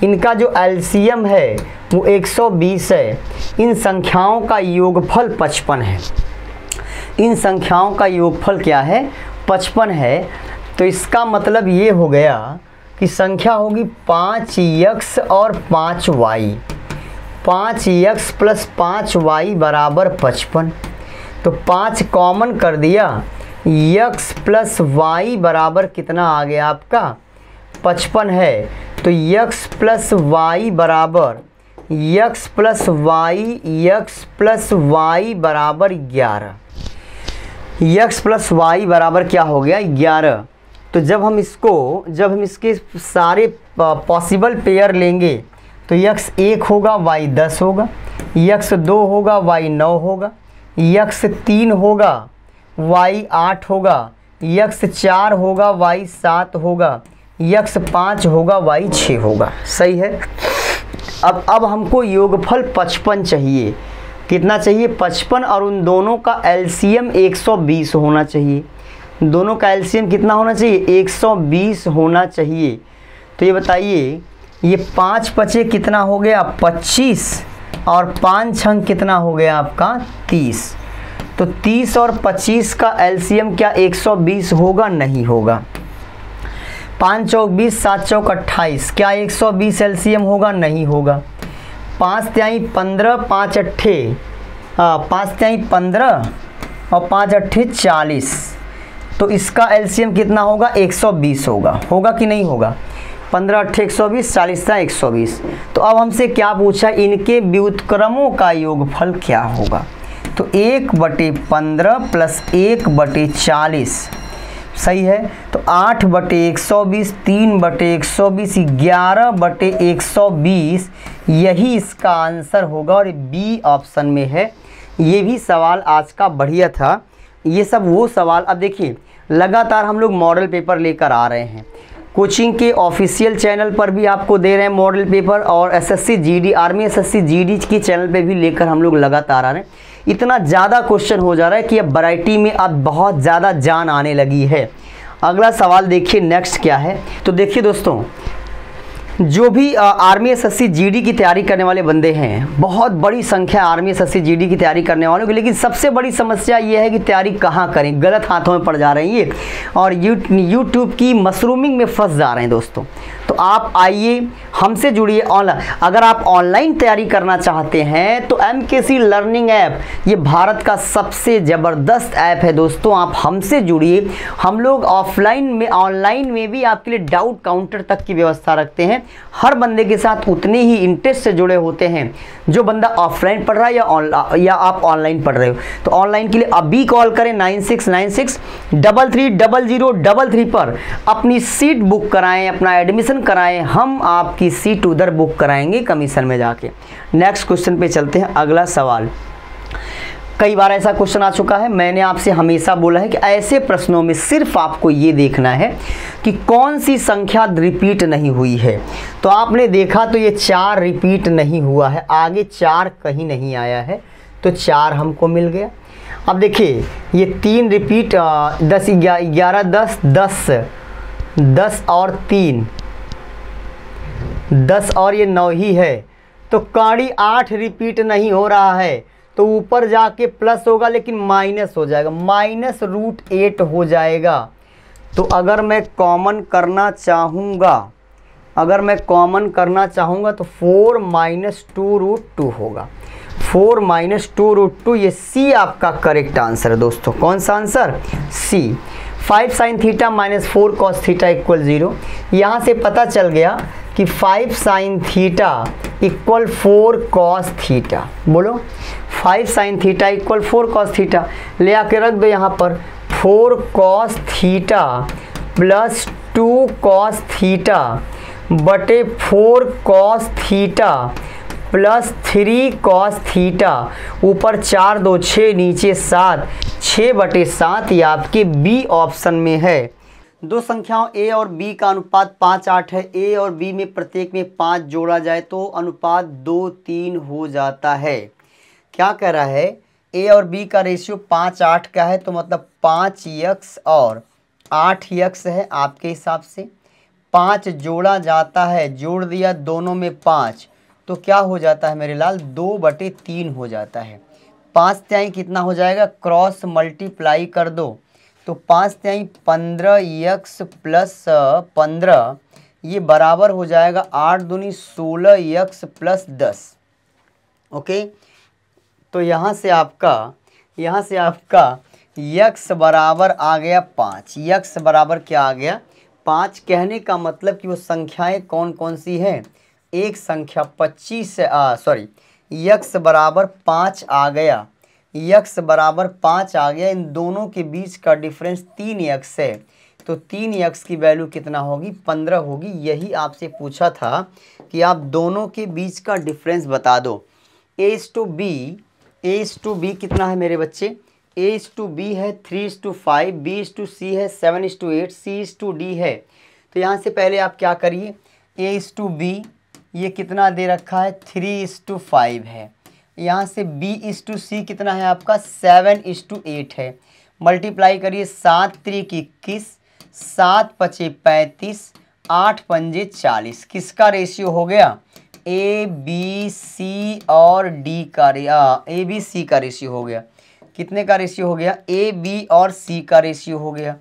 इनका जो LCM है वो 120 है। इन संख्याओं का योगफल 55 है। इन संख्याओं का योगफल क्या है 55 है। तो इसका मतलब ये हो गया कि संख्या होगी 5x और 5y। 5x प्लस 5y बराबर 55। तो 5 कॉमन कर दिया, x प्लस y बराबर कितना आ गया आपका 55 है। तो x प्लस y बराबर x प्लस y बराबर 11। x प्लस y बराबर क्या हो गया 11। तो जब हम इसके सारे पॉसिबल पेयर लेंगे तो x 1 होगा, y 10 होगा, x 2 होगा, y 9 होगा, x 3 होगा, y 8 होगा, x 4 होगा, y 7 होगा, x 5 होगा, y 6 होगा। सही है। अब हमको योगफल 55 चाहिए। कितना चाहिए? 55, और उन दोनों का एलसीएम 120 होना चाहिए। दोनों का एलसीएम कितना होना चाहिए? 120 होना चाहिए। तो ये बताइए, ये 5 बचे कितना हो गया? 25, और 5 छंग कितना हो गया आपका? 30। तो 30 और 25 का एलसीएम क्या 120 होगा? नहीं होगा। 5 चौक 20, 7 चौक 28, क्या 120 एलसीएम होगा? नहीं होगा। 5 तिहाई 15, 5 अट्ठे 15 और 5 अट्ठे 40। तो इसका एलसीएम कितना होगा? 120 होगा। होगा कि नहीं होगा? 15 अट्ठे 120, 40 था 120। तो अब हमसे क्या पूछा? इनके व्युत्क्रमों का योगफल क्या होगा? तो 1/15 प्लस 1/40। सही है। तो 8/120, 3/120, 11/120 यही इसका आंसर होगा, और बी ऑप्शन में है। ये भी सवाल आज का बढ़िया था। ये सब वो सवाल, अब देखिए लगातार हम लोग मॉडल पेपर लेकर आ रहे हैं। कोचिंग के ऑफिशियल चैनल पर भी आपको दे रहे हैं मॉडल पेपर, और SSC GD, army SSC GD की चैनल पे भी लेकर हम लोग लगातार आ रहे हैं। इतना ज़्यादा क्वेश्चन हो जा रहा है कि अब वैरायटी में अब बहुत ज़्यादा जान आने लगी है। अगला सवाल देखिए नेक्स्ट क्या है। तो देखिए दोस्तों, जो भी आर्मी एसएससी जीडी की तैयारी करने वाले बंदे हैं, बहुत बड़ी संख्या आर्मी एसएससी जीडी की तैयारी करने वालों की, लेकिन सबसे बड़ी समस्या ये है कि तैयारी कहाँ करें, गलत हाथों में पड़ जा रहे हैं ये, और यूट्यूब की मशरूमिंग में फंस जा रहे हैं दोस्तों। तो आप आइए, हमसे जुड़िए ऑनलाइन। अगर आप ऑनलाइन तैयारी करना चाहते हैं तो एमकेसी लर्निंग ऐप ये भारत का सबसे ज़बरदस्त ऐप है दोस्तों। आप हमसे जुड़िए। हम लोग ऑफलाइन में, ऑनलाइन में भी आपके लिए डाउट काउंटर तक की व्यवस्था रखते हैं। हर बंदे के साथ उतने ही इंटरेस्ट से जुड़े होते हैं जो बंदा ऑफलाइन पढ़ रहा है या आप ऑनलाइन पढ़ रहे हो। तो ऑनलाइन के लिए अभी कॉल करें 9696330033 पर अपनी सीट बुक कराएं, अपना एडमिशन कराएं। हम आपकी सीट उधर बुक कराएंगे कमीशन में जाके। नेक्स्ट क्वेश्चन पे चलते हैं। अगला सवाल, कई बार ऐसा क्वेश्चन आ चुका है, मैंने आपसे हमेशा बोला है कि ऐसे प्रश्नों में सिर्फ आपको ये देखना है कि कौन सी संख्या रिपीट नहीं हुई है। तो आपने देखा तो ये 4 रिपीट नहीं हुआ है, आगे 4 कहीं नहीं आया है, तो 4 हमको मिल गया। अब देखिए ये 3 रिपीट 10 11 10 10 10 और 3 10 और ये 9 ही है। तो कड़ी 8 रिपीट नहीं हो रहा है, तो ऊपर जाके प्लस होगा लेकिन माइनस हो जाएगा, -√8 हो जाएगा। तो अगर मैं कॉमन करना चाहूँगा, तो 4 - 2√2 होगा। 4 - 2√2, ये सी आपका करेक्ट आंसर है दोस्तों। कौन सा आंसर? सी। 5 sin θ - 4 cos θ = 0। यहाँ से पता चल गया कि 5 sin θ = 4 cos θ। बोलो 5 sin θ = 4 cos θ। ले आके रख दो यहाँ पर 4 cos θ + 2 cos θ बटे 4 cos θ + 3 cos θ। ऊपर 4 2 6, नीचे 7, 6/7 ये आपके बी ऑप्शन में है। दो संख्याओं a और b का अनुपात 5:8 है। a और b में प्रत्येक में 5 जोड़ा जाए तो अनुपात 2:3 हो जाता है। क्या कह रहा है? a और b का रेशियो 5:8 का है, तो मतलब 5x और 8x है आपके हिसाब से। 5 जोड़ा जाता है, जोड़ दिया दोनों में 5, तो क्या हो जाता है मेरे लाल? 2/3 हो जाता है। 5 तिहाई कितना हो जाएगा? क्रॉस मल्टीप्लाई कर दो, तो 5 तिहाई 15x + 15 ये बराबर हो जाएगा 8 दूनी 16x + 10। ओके, तो यहाँ से आपका x बराबर आ गया 5। x बराबर क्या आ गया? 5। कहने का मतलब कि वो संख्याएं कौन कौन सी हैं? एक संख्या 25 x बराबर 5 आ गया। x बराबर 5 आ गया। इन दोनों के बीच का डिफरेंस 3x है, तो 3x की वैल्यू कितना होगी, 15 होगी। यही आपसे पूछा था कि आप दोनों के बीच का डिफरेंस बता दो। A/B कितना है मेरे बच्चे, A/B है 3:5, B/C है 7:8, C/D है। तो यहाँ से पहले आप क्या करिए, A/B ये कितना दे रखा है, 3:5 है। यहाँ से B/C कितना है आपका, 7:8 है। मल्टीप्लाई करिए, 7×3 21, 7×5 35, 8×5 40। किसका रेशियो हो गया, ABC और D का ABC का रेशियो हो गया। कितने का रेशियो हो गया, AB और C का रेशियो हो गया।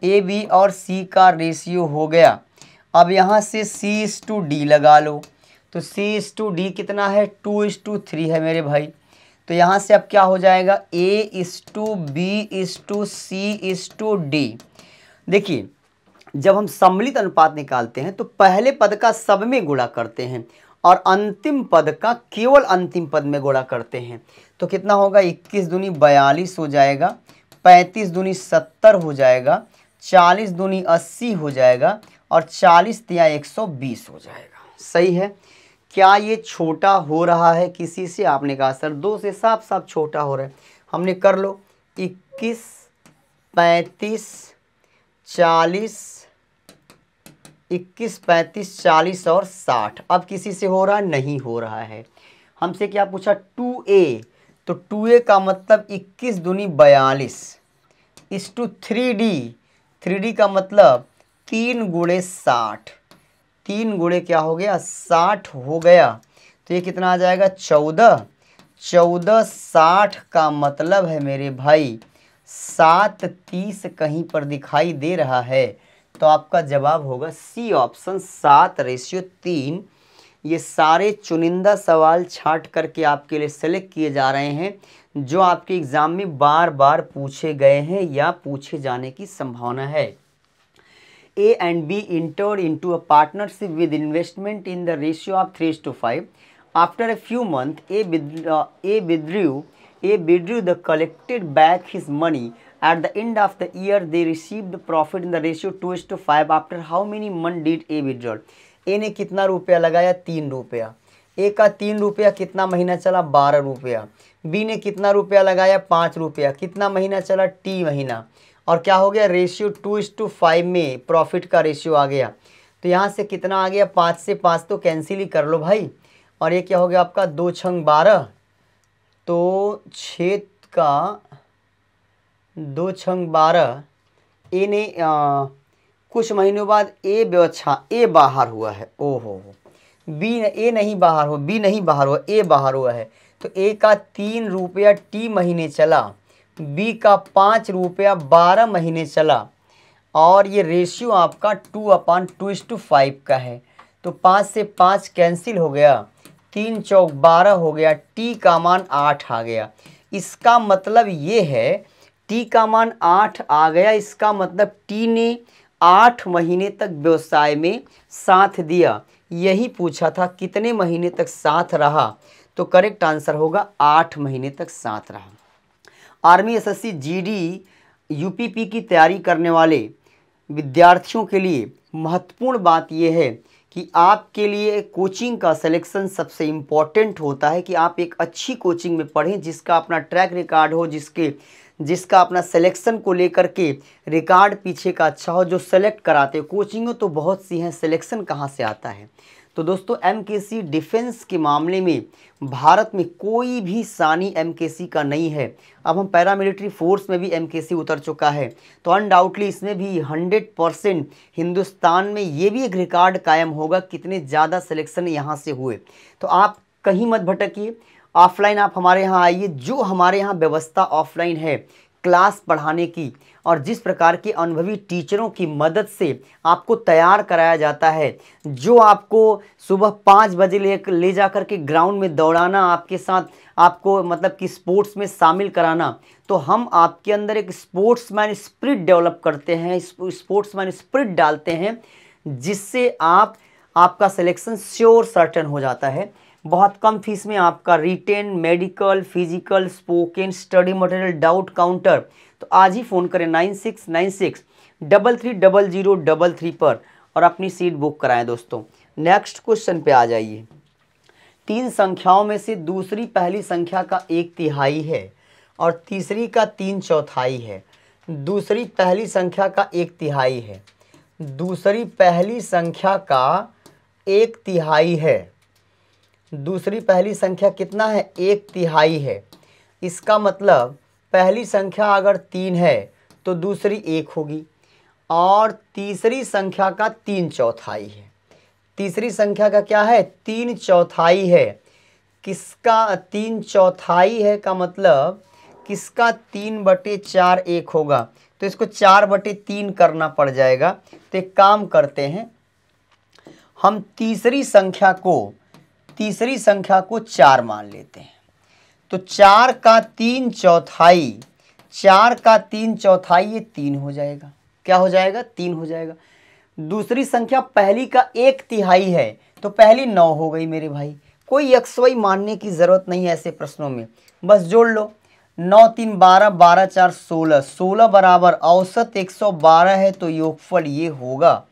AB और C का रेशियो हो गया। अब यहाँ से C/D लगा लो, तो C/D कितना है, 2:3 है मेरे भाई। तो यहाँ से अब क्या हो जाएगा, A/B/C/D। देखिए जब हम सम्मिलित अनुपात निकालते हैं तो पहले पद का सब में गुणा करते हैं और अंतिम पद का केवल अंतिम पद में गुणा करते हैं। तो कितना होगा, 21 दूनी 42 हो जाएगा, 35 दूनी 70 हो जाएगा, 40 दूनी 80 हो जाएगा और 40 तिया 120 हो जाएगा। सही है। क्या ये छोटा हो रहा है किसी से, आपने कहा सर 2 से साफ साफ छोटा हो रहा है। हमने कर लो 21, 35, 40, 21, 35, 40 और 60। अब किसी से हो रहा है, नहीं हो रहा है। हमसे क्या पूछा, 2A, तो 2A का मतलब 21 दूनी 42 इस टू 3D का मतलब 3 × 60, 3 × क्या हो गया, 60 हो गया। तो ये कितना आ जाएगा, 14। 60 का मतलब है मेरे भाई 7:30 कहीं पर दिखाई दे रहा है। तो आपका जवाब होगा सी ऑप्शन, 7:3। ये सारे चुनिंदा सवाल छांट करके आपके लिए सेलेक्ट किए जा रहे हैं जो आपके एग्जाम में बार बार पूछे गए हैं या पूछे जाने की संभावना है। A and B entered into a partnership with investment in the ratio of 3:5. After a few months, A withdrew the collected back his money. At the end of the year, they received the profit in the ratio 2:5. After how many months did A withdraw? A ने कितना रुपया लगाया, 3 रुपया। A का 3 रुपया कितना महीना चला, 12 रुपया। B ने कितना रुपया लगाया, 5 रुपया। कितना महीना चला, T महीना। और क्या हो गया, रेशियो 2:5 में प्रॉफिट का रेशियो आ गया। तो यहाँ से कितना आ गया, 5 से 5 तो कैंसिल ही कर लो भाई। और ये क्या हो गया आपका, 2 × 12, तो 6 का 2 × 12। ए ने कुछ महीनों बाद ए बाहर हुआ है। ओहो, ए नहीं बाहर हुआ, बी नहीं बाहर हुआ, ए बाहर हुआ है। तो ए का 3 रुपया T महीने चला, बी का 5 रुपया 12 महीने चला और ये रेशियो आपका 2/2:5 का है। तो 5 से 5 कैंसिल हो गया, 3 चौक 12 हो गया, T का मान 8 आ गया। इसका मतलब ये है T का मान 8 आ गया, इसका मतलब T ने 8 महीने तक व्यवसाय में साथ दिया। यही पूछा था कितने महीने तक साथ रहा, तो करेक्ट आंसर होगा 8 महीने तक साथ रहा। आर्मी एसएससी जीडी यूपीपी की तैयारी करने वाले विद्यार्थियों के लिए महत्वपूर्ण बात यह है कि आपके लिए कोचिंग का सिलेक्शन सबसे इम्पॉर्टेंट होता है कि आप एक अच्छी कोचिंग में पढ़ें जिसका अपना ट्रैक रिकॉर्ड हो, जिसका अपना सिलेक्शन को लेकर के रिकॉर्ड पीछे का अच्छा हो, जो सेलेक्ट कराते हो। कोचिंगों तो बहुत सी हैं, सिलेक्शन कहाँ से आता है। तो दोस्तों एमकेसी डिफेंस के मामले में भारत में कोई भी सानी एमकेसी का नहीं है। अब हम पैरामिलिट्री फोर्स में भी एमकेसी उतर चुका है, तो अनडाउटली इसमें भी 100% हिंदुस्तान में ये भी एक रिकॉर्ड कायम होगा कितने ज़्यादा सिलेक्शन यहाँ से हुए। तो आप कहीं मत भटकिए, ऑफलाइन आप हमारे यहाँ आइए। जो हमारे यहाँ व्यवस्था ऑफलाइन है क्लास पढ़ाने की और जिस प्रकार के अनुभवी टीचरों की मदद से आपको तैयार कराया जाता है, जो आपको सुबह 5 बजे ले जा कर के ग्राउंड में दौड़ाना, आपके साथ आपको मतलब कि स्पोर्ट्स में शामिल कराना, तो हम आपके अंदर एक स्पोर्ट्समैन स्पिरिट डेवलप करते हैं, स्पोर्ट्समैन स्पिरिट डालते हैं, जिससे आपका सिलेक्शन श्योर सर्टन हो जाता है। बहुत कम फीस में आपका written, medical, physical, spoken, study material, doubt counter तो आज ही फ़ोन करें 9696330033 पर और अपनी सीट बुक कराएं दोस्तों। नेक्स्ट क्वेश्चन पे आ जाइए। 3 संख्याओं में से दूसरी पहली संख्या का 1/3 है और तीसरी का 3/4 है। दूसरी पहली संख्या का 1/3 है, दूसरी पहली संख्या का 1/3 है। दूसरी पहली संख्या कितना है? 1/3 है। इसका मतलब पहली संख्या अगर 3 है तो दूसरी 1 होगी और तीसरी संख्या का 3/4 है। तीसरी संख्या का क्या है? 3/4 है। किसका 3/4 है का मतलब किसका 3/4 1 होगा, तो इसको 4/3 करना पड़ जाएगा। तो एक काम करते हैं, हम तीसरी संख्या को 4 मान लेते हैं। तो 4 का 3/4, 4 का 3/4 ये 3 हो जाएगा। क्या हो जाएगा? 3 हो जाएगा। दूसरी संख्या पहली का 1/3 है तो पहली 9 हो गई मेरे भाई। कोई XY मानने की ज़रूरत नहीं है ऐसे प्रश्नों में, बस जोड़ लो। 9 3 12, 12 4 16, 16 बराबर औसत 112 है तो योगफल ये होगा।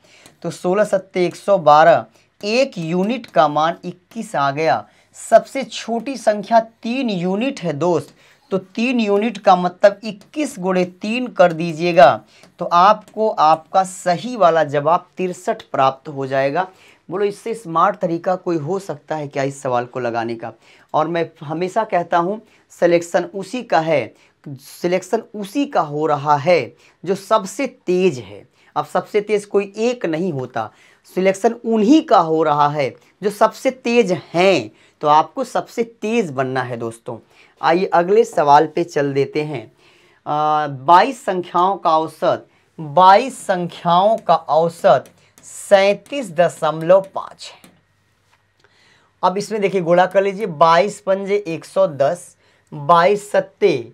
तो 16 सत्ते 112, 1 यूनिट का मान 21 आ गया। सबसे छोटी संख्या 3 यूनिट है दोस्त, तो 3 यूनिट का मतलब 21 गुणे 3 कर दीजिएगा तो आपको आपका सही वाला जवाब 63 प्राप्त हो जाएगा। बोलो इससे स्मार्ट तरीका कोई हो सकता है क्या इस सवाल को लगाने का? और मैं हमेशा कहता हूँ सिलेक्शन उसी का है, सिलेक्शन उसी का हो रहा है जो सबसे तेज है। अब सबसे तेज कोई एक नहीं होता, सिलेक्शन उन्हीं का हो रहा है जो सबसे तेज हैं। तो आपको सबसे तेज बनना है दोस्तों। आइए अगले सवाल पे चल देते हैं। 22 संख्याओं का औसत 37.5 है। अब इसमें देखिए गुणा कर लीजिए। 22 पंजे 110, 22 सत्ते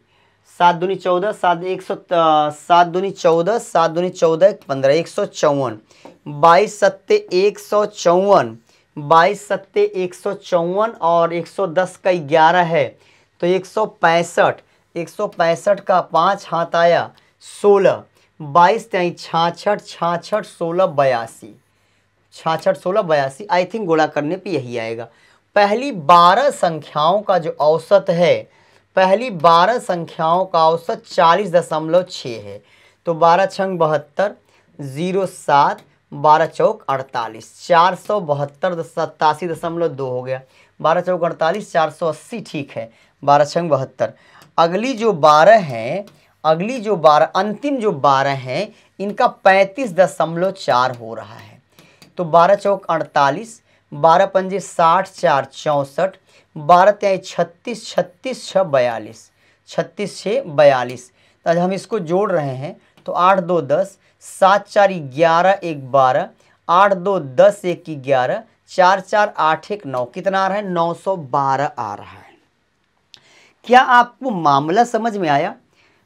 7 दूनी 14, 7 दूनी 14, 7 दूनी 14 15, 154। 22 सत्ते 154, 22 सत्ते 154 और 110 का 11 है तो 165। 165 का 5 हाथ आया 16, 22 त्याई 66, 66 16 82, 66 16 82। आई थिंक गुणा करने पे यही आएगा। पहली 12 संख्याओं का जो औसत है, पहली 12 संख्याओं का औसत 40.6 है। तो 12 छंग 72, 07, 12 चौक 48, 472 87.2 हो गया। 12 चौक 48, 480 ठीक है। 12 छंग 72। अगली जो 12 हैं, अगली जो 12 अंतिम जो 12 हैं इनका 35.4 हो रहा है। तो 12 चौक 48, 12 पंजे 60, 4 64, 12 त्याई 36, 36 6 42, 36 6 42। तो हम इसको जोड़ रहे हैं तो 8 2 10, 7 4 11 1 12, 8 2 10 1 11, 4 4 8 1 9। कितना आ रहा है? 912 आ रहा है। क्या आपको मामला समझ में आया?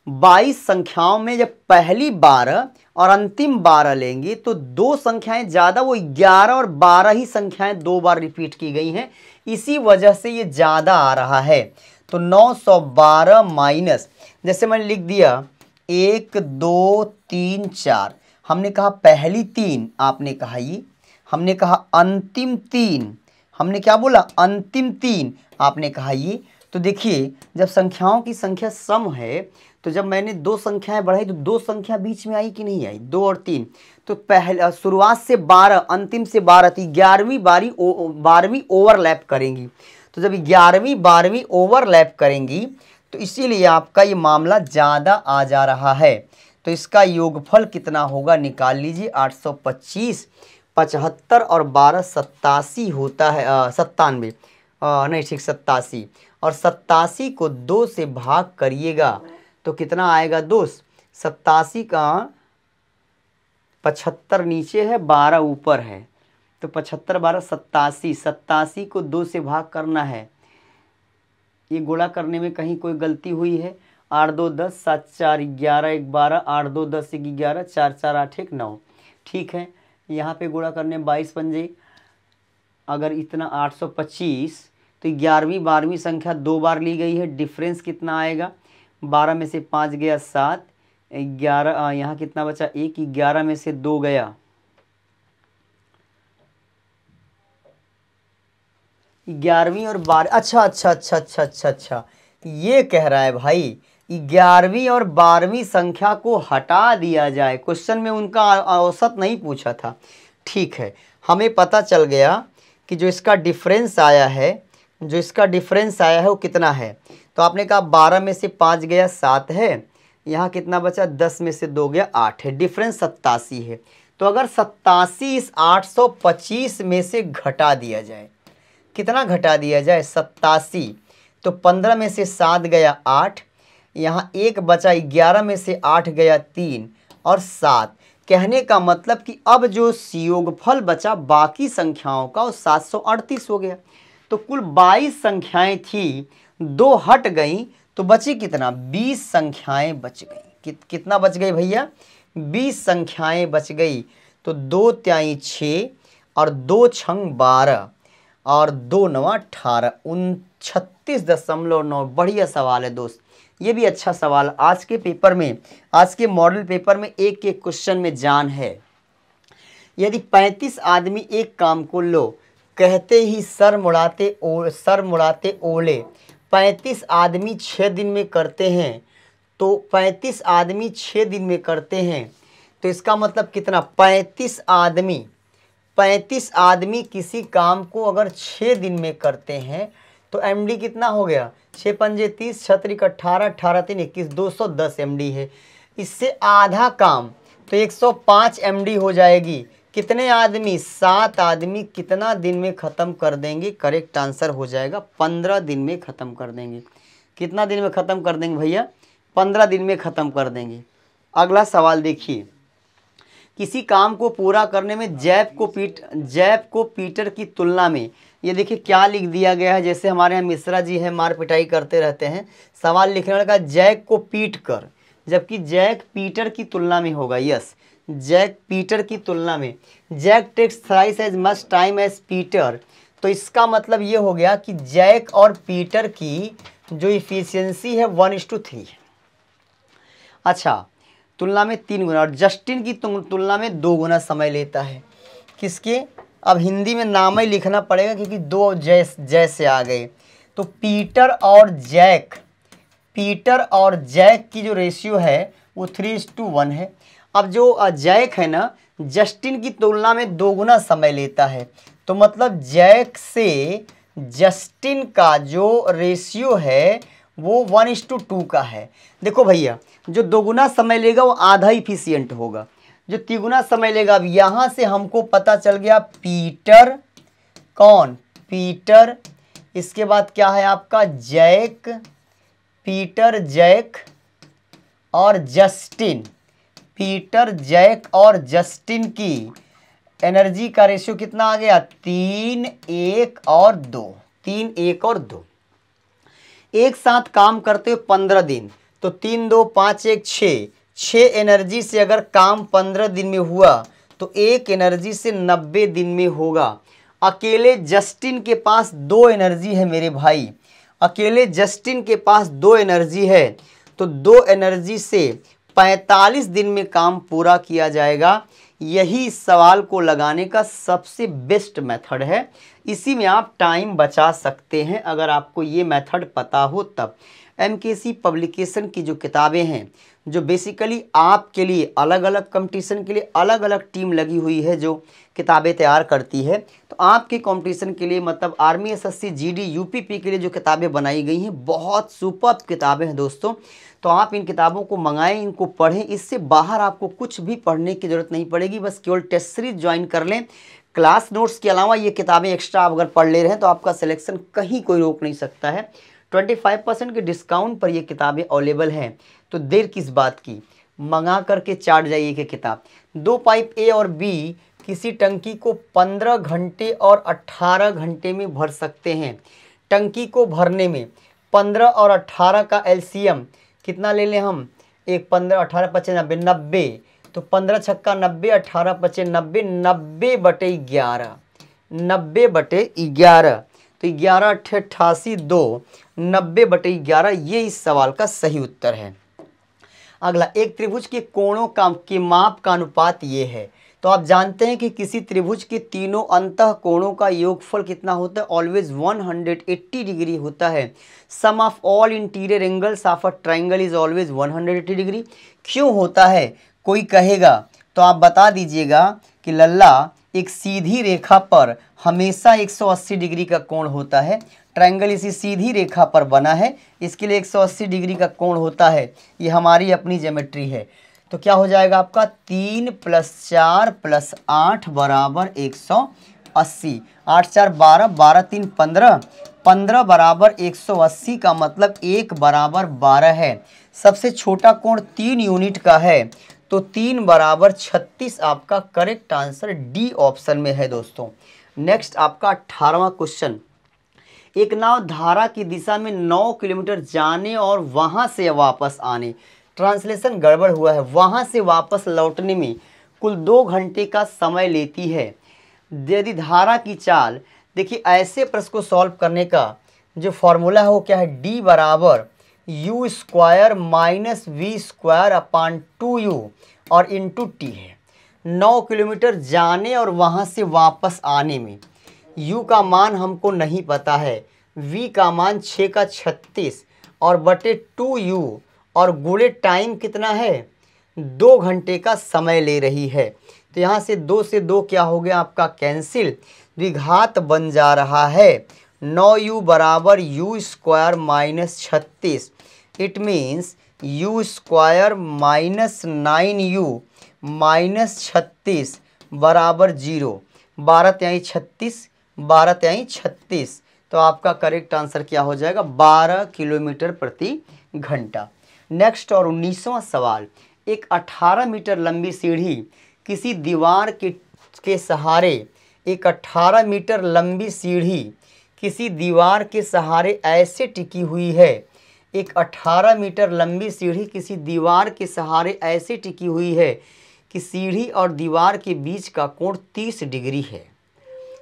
22 संख्याओं में जब पहली 12 और अंतिम 12 लेंगे तो दो संख्याएं ज़्यादा, वो 11 और 12 ही संख्याएं 2 बार रिपीट की गई हैं, इसी वजह से ये ज़्यादा आ रहा है। तो 912 माइनस, जैसे मैंने लिख दिया 1 2 3 4, हमने कहा पहली 3, आपने कहा ये, हमने कहा अंतिम 3, हमने क्या बोला? अंतिम 3, आपने कहा ये। तो देखिए जब संख्याओं की संख्या सम है तो जब मैंने 2 संख्याएं बढ़ाई तो 2 संख्या बीच में आई कि नहीं आई? 2 और 3। तो पहले शुरुआत से 12 अंतिम से 12 थी, 11वीं 12वीं ओवरलैप करेंगी। तो जब 11वीं 12वीं ओवरलैप करेंगी तो इसीलिए आपका ये मामला ज़्यादा आ जा रहा है। तो इसका योगफल कितना होगा निकाल लीजिए। 825, 75 और 12 87 होता है, 97 नहीं ठीक 87, और 87 को 2 से भाग करिएगा तो कितना आएगा दोस्त? 87 का 75 नीचे है, 12 ऊपर है, तो 75 12 87, 87 को 2 से भाग करना है। ये गुणा करने में कहीं कोई गलती हुई है? 8 2 10, 7 4 11 1 12, 8 2 10 1 11, 4 4 8 1 9। ठीक है, यहाँ पे गुणा करने 22 पंजे, अगर इतना 825 तो 11वीं 12वीं संख्या 2 बार ली गई है, डिफरेंस कितना आएगा? 12 में से 5 गया 7, 11 यहाँ कितना बचा, 1, 11 में से 2 गया, 11वीं और 12, अच्छा, ये कह रहा है भाई 11वीं और 12वीं संख्या को हटा दिया जाए। क्वेश्चन में उनका औसत नहीं पूछा था। ठीक है, हमें पता चल गया कि जो इसका डिफरेंस आया है वो कितना है। तो आपने कहा 12 में से 5 गया 7 है, यहाँ कितना बचा, 10 में से 2 गया 8 है, डिफरेंस 87 है। तो अगर 87 इस 825 में से घटा दिया जाए, कितना घटा दिया जाए, 87, तो 15 में से 7 गया 8, यहाँ 1 बचा, 11 में से 8 गया 3 और 7। कहने का मतलब कि अब जो योगफल बचा बाकी संख्याओं का वो 738 हो गया। तो कुल 22 संख्याएं थी, 2 हट गई तो बची कितना, 20 संख्याएं बच गई। कितना बच गई भैया, 20 संख्याएं बच गई। तो 2 त्याई 6 और 2 छंग 12 और 2 नवा 18, 39.9। बढ़िया सवाल है दोस्त, ये भी अच्छा सवाल। आज के पेपर में, आज के मॉडल पेपर में एक एक क्वेश्चन में जान है। यदि 35 आदमी एक काम को लो, कहते ही सर मुड़ाते ओले 35 आदमी 6 दिन में करते हैं, तो 35 आदमी 6 दिन में करते हैं, तो इसका मतलब कितना, 35 आदमी किसी काम को अगर 6 दिन में करते हैं तो एमडी कितना हो गया, 6 पंजे 30, 6 त्रिक 18, 18 3 21, 210 एमडी है। इससे आधा काम तो 105 एमडी हो जाएगी। कितने आदमी, 7 आदमी कितना दिन में ख़त्म कर देंगे, करेक्ट आंसर हो जाएगा 15 दिन में ख़त्म कर देंगे। कितना दिन में ख़त्म कर देंगे भैया, 15 दिन में ख़त्म कर देंगे। अगला सवाल देखिए, किसी काम को पूरा करने में जैक को पीटर की तुलना में, ये देखिए क्या लिख दिया गया है। जैसे हमारे यहाँ मिश्रा जी है, मार पिटाई करते रहते हैं, सवाल लिखने लगा जैक को पीट कर, जबकि जैक पीटर की तुलना में होगा। यस, जैक पीटर की तुलना में, Jack takes thrice as much time as Peter, तो इसका मतलब ये हो गया कि जैक और पीटर की जो इफिशियंसी है 1:3 है। अच्छा, तुलना में 3 गुना, और जस्टिन की तुलना में 2 गुना समय लेता है। किसके, अब हिंदी में नाम ही लिखना पड़ेगा क्योंकि 2 जैसे आ गए। तो पीटर और जैक की जो रेशियो है वो 3:1 है। अब जो जैक है ना, जस्टिन की तुलना में 2 गुना समय लेता है, तो मतलब जैक से जस्टिन का जो रेशियो है वो 1:2 का है। देखो भैया, जो 2 गुना समय लेगा वो आधा इफिशियंट होगा, जो 3 गुना समय लेगा। अब यहाँ से हमको पता चल गया पीटर, कौन, पीटर, इसके बाद क्या है आपका जैक, पीटर जैक और जस्टिन, पीटर जैक और जस्टिन की एनर्जी का रेशियो कितना आ गया, 3, 1 और 2, 3, 1 और 2। एक साथ काम करते हुए 15 दिन, तो 3, 2, 5, 1, 6 एनर्जी से अगर काम 15 दिन में हुआ तो 1 एनर्जी से 90 दिन में होगा। अकेले जस्टिन के पास 2 एनर्जी है मेरे भाई, अकेले जस्टिन के पास 2 एनर्जी है, तो 2 एनर्जी से 45 दिन में काम पूरा किया जाएगा। यही इस सवाल को लगाने का सबसे बेस्ट मेथड है। इसी में आप टाइम बचा सकते हैं अगर आपको ये मेथड पता हो तब। एमकेसी पब्लिकेशन की जो किताबें हैं, जो बेसिकली आपके लिए अलग अलग कंपटीशन के लिए अलग अलग टीम लगी हुई है जो किताबें तैयार करती है, तो आपके कंपटीशन के लिए मतलब आर्मी, एसएससी, जीडी, यूपीपी के लिए जो किताबें बनाई गई हैं बहुत सुपर्ब किताबें हैं दोस्तों। तो आप इन किताबों को मंगाएं, इनको पढ़ें, इससे बाहर आपको कुछ भी पढ़ने की ज़रूरत नहीं पड़ेगी, बस केवल टेस्ट सीरीज ज्वाइन कर लें। क्लास नोट्स के अलावा ये किताबें एक्स्ट्रा आप अगर पढ़ ले रहे हैं तो आपका सिलेक्शन कहीं कोई रोक नहीं सकता है। 25% के डिस्काउंट पर ये किताबें अवेलेबल हैं, तो देर किस बात की, मंगा करके चाट जाइए कि किताब। 2 पाइप ए और बी किसी टंकी को 15 घंटे और 18 घंटे में भर सकते हैं। टंकी को भरने में 15 और 18 का एलसीएम कितना ले लें हम, 1 15 18 25 90 90, तो 15 छक्का 90, 18 25 90, 90/11, 90/11, तो 11 88 2, 90/11, ये इस सवाल का सही उत्तर है। अगला, एक त्रिभुज के कोणों का के माप का अनुपात ये है। तो आप जानते हैं कि किसी त्रिभुज के तीनों अंतः कोणों का योगफल कितना होता है, ऑलवेज 180 डिग्री होता है। Sum of all interior angles of a triangle is always 180 degree. क्यों होता है कोई कहेगा, तो आप बता दीजिएगा कि लल्ला एक सीधी रेखा पर हमेशा 180 डिग्री का कोण होता है। ट्रायंगल इसी सीधी रेखा पर बना है, इसके लिए 180 डिग्री का कोण होता है। ये हमारी अपनी ज्योमेट्री है। तो क्या हो जाएगा आपका 3 + 4 + 8 बराबर 180। 8 4 12, 12 3 15, 15 बराबर 180 का मतलब 1 बराबर 12 है। सबसे छोटा कोण 3 यूनिट का है, तो 3 बराबर 36 आपका करेक्ट आंसर डी ऑप्शन में है दोस्तों। नेक्स्ट आपका 18वां क्वेश्चन, एक नाव धारा की दिशा में 9 किलोमीटर जाने और वहां से वापस आने, ट्रांसलेशन गड़बड़ हुआ है, वहां से वापस लौटने में कुल 2 घंटे का समय लेती है। यदि धारा की चाल, देखिए ऐसे प्रश्न को सॉल्व करने का जो फॉर्मूला है वो क्या है, डी बराबर u² - v² / 2u और इंटू टी है। 9 किलोमीटर जाने और वहाँ से वापस आने में u का मान हमको नहीं पता है, v का मान 6 का 36 और बटे 2u और गुणे टाइम कितना है, 2 घंटे का समय ले रही है। तो यहाँ से 2 से 2 क्या हो गया आपका कैंसिल, द्विघात बन जा रहा है। 9u बराबर u² - 36, it means u² - 9u - 36 बराबर 0। 12 तिहाई 36, 12 तिहाई 36, तो आपका करेक्ट आंसर क्या हो जाएगा, 12 किलोमीटर प्रति घंटा। नेक्स्ट और 19वां सवाल, एक 18 मीटर लंबी सीढ़ी किसी दीवार के सहारे, एक 18 मीटर लंबी सीढ़ी किसी दीवार के सहारे ऐसे टिकी हुई है। एक 18 मीटर लंबी सीढ़ी किसी दीवार के सहारे ऐसे टिकी हुई है कि सीढ़ी और दीवार के बीच का कोण 30 डिग्री है।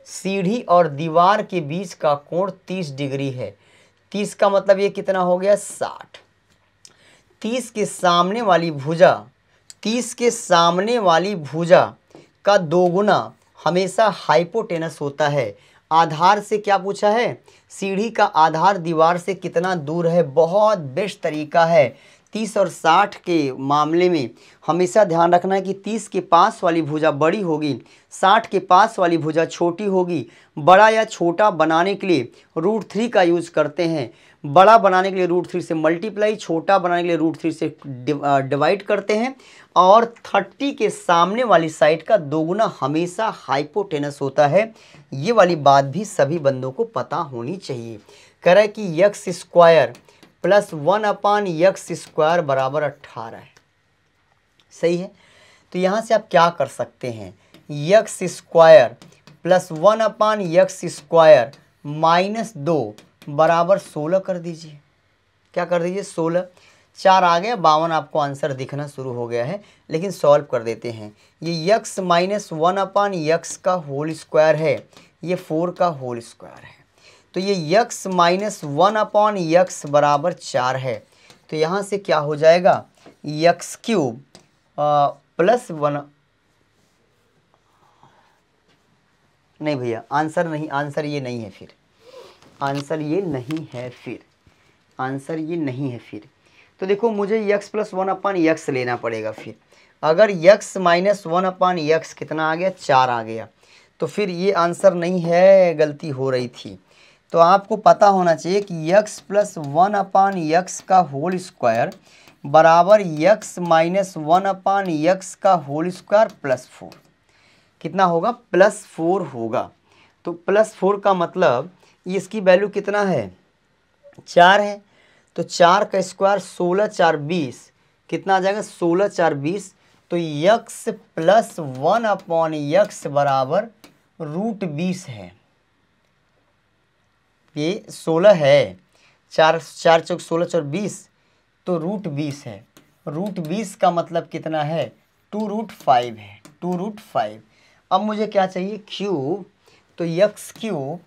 सीढ़ी और दीवार के बीच का कोण 30 डिग्री है। 30 का मतलब ये कितना हो गया, 60। 30 के सामने वाली भुजा, 30 के सामने वाली भुजा का दोगुना हमेशा हाइपोटेनस होता है। आधार से क्या पूछा है, सीढ़ी का आधार दीवार से कितना दूर है, बहुत बेस्ट तरीका है। 30 और 60 के मामले में हमेशा ध्यान रखना है कि 30 के पास वाली भुजा बड़ी होगी, 60 के पास वाली भुजा छोटी होगी। बड़ा या छोटा बनाने के लिए √3 का यूज करते हैं। बड़ा बनाने के लिए √3 से मल्टीप्लाई, छोटा बनाने के लिए √3 से डिवाइड करते हैं। और 30 के सामने वाली साइड का दोगुना हमेशा हाइपोटेनस होता है। ये वाली बात भी सभी बंदों को पता होनी चाहिए। कह रहा है कि x² + 1/x² बराबर 18 है। सही है, तो यहाँ से आप क्या कर सकते हैं, x² + 1/x² - 2 बराबर 16 कर दीजिए। क्या कर दीजिए, 16। 4 आ गया, 52 आपको आंसर दिखना शुरू हो गया है। लेकिन सॉल्व कर देते हैं। ये x - 1/x का होल स्क्वायर है, ये 4 का होल स्क्वायर है। तो ये x - 1/x बराबर 4 है। तो यहाँ से क्या हो जाएगा, x³ + 1, नहीं भैया आंसर नहीं, आंसर ये नहीं है, फिर आंसर ये नहीं है, फिर आंसर ये नहीं है। फिर तो देखो मुझे x + 1/x लेना पड़ेगा। फिर अगर x - 1/x कितना आ गया, 4 आ गया, तो फिर ये आंसर नहीं है, गलती हो रही थी। तो आपको पता होना चाहिए कि x + 1/x का होल स्क्वायर बराबर x - 1/x का होल स्क्वायर +4 कितना होगा, +4 होगा। तो +4 का मतलब इसकी वैल्यू कितना है, 4 है। तो 4 का स्क्वायर 16 4 20, कितना आ जाएगा, 16 4 20। तो x + 1/x बराबर √20 है। ये 16 है, 4 4 चौक 16 4 20, तो √20 है। √20 का मतलब कितना है, 2√5 है, 2√5। अब मुझे क्या चाहिए, क्यूब। तो x³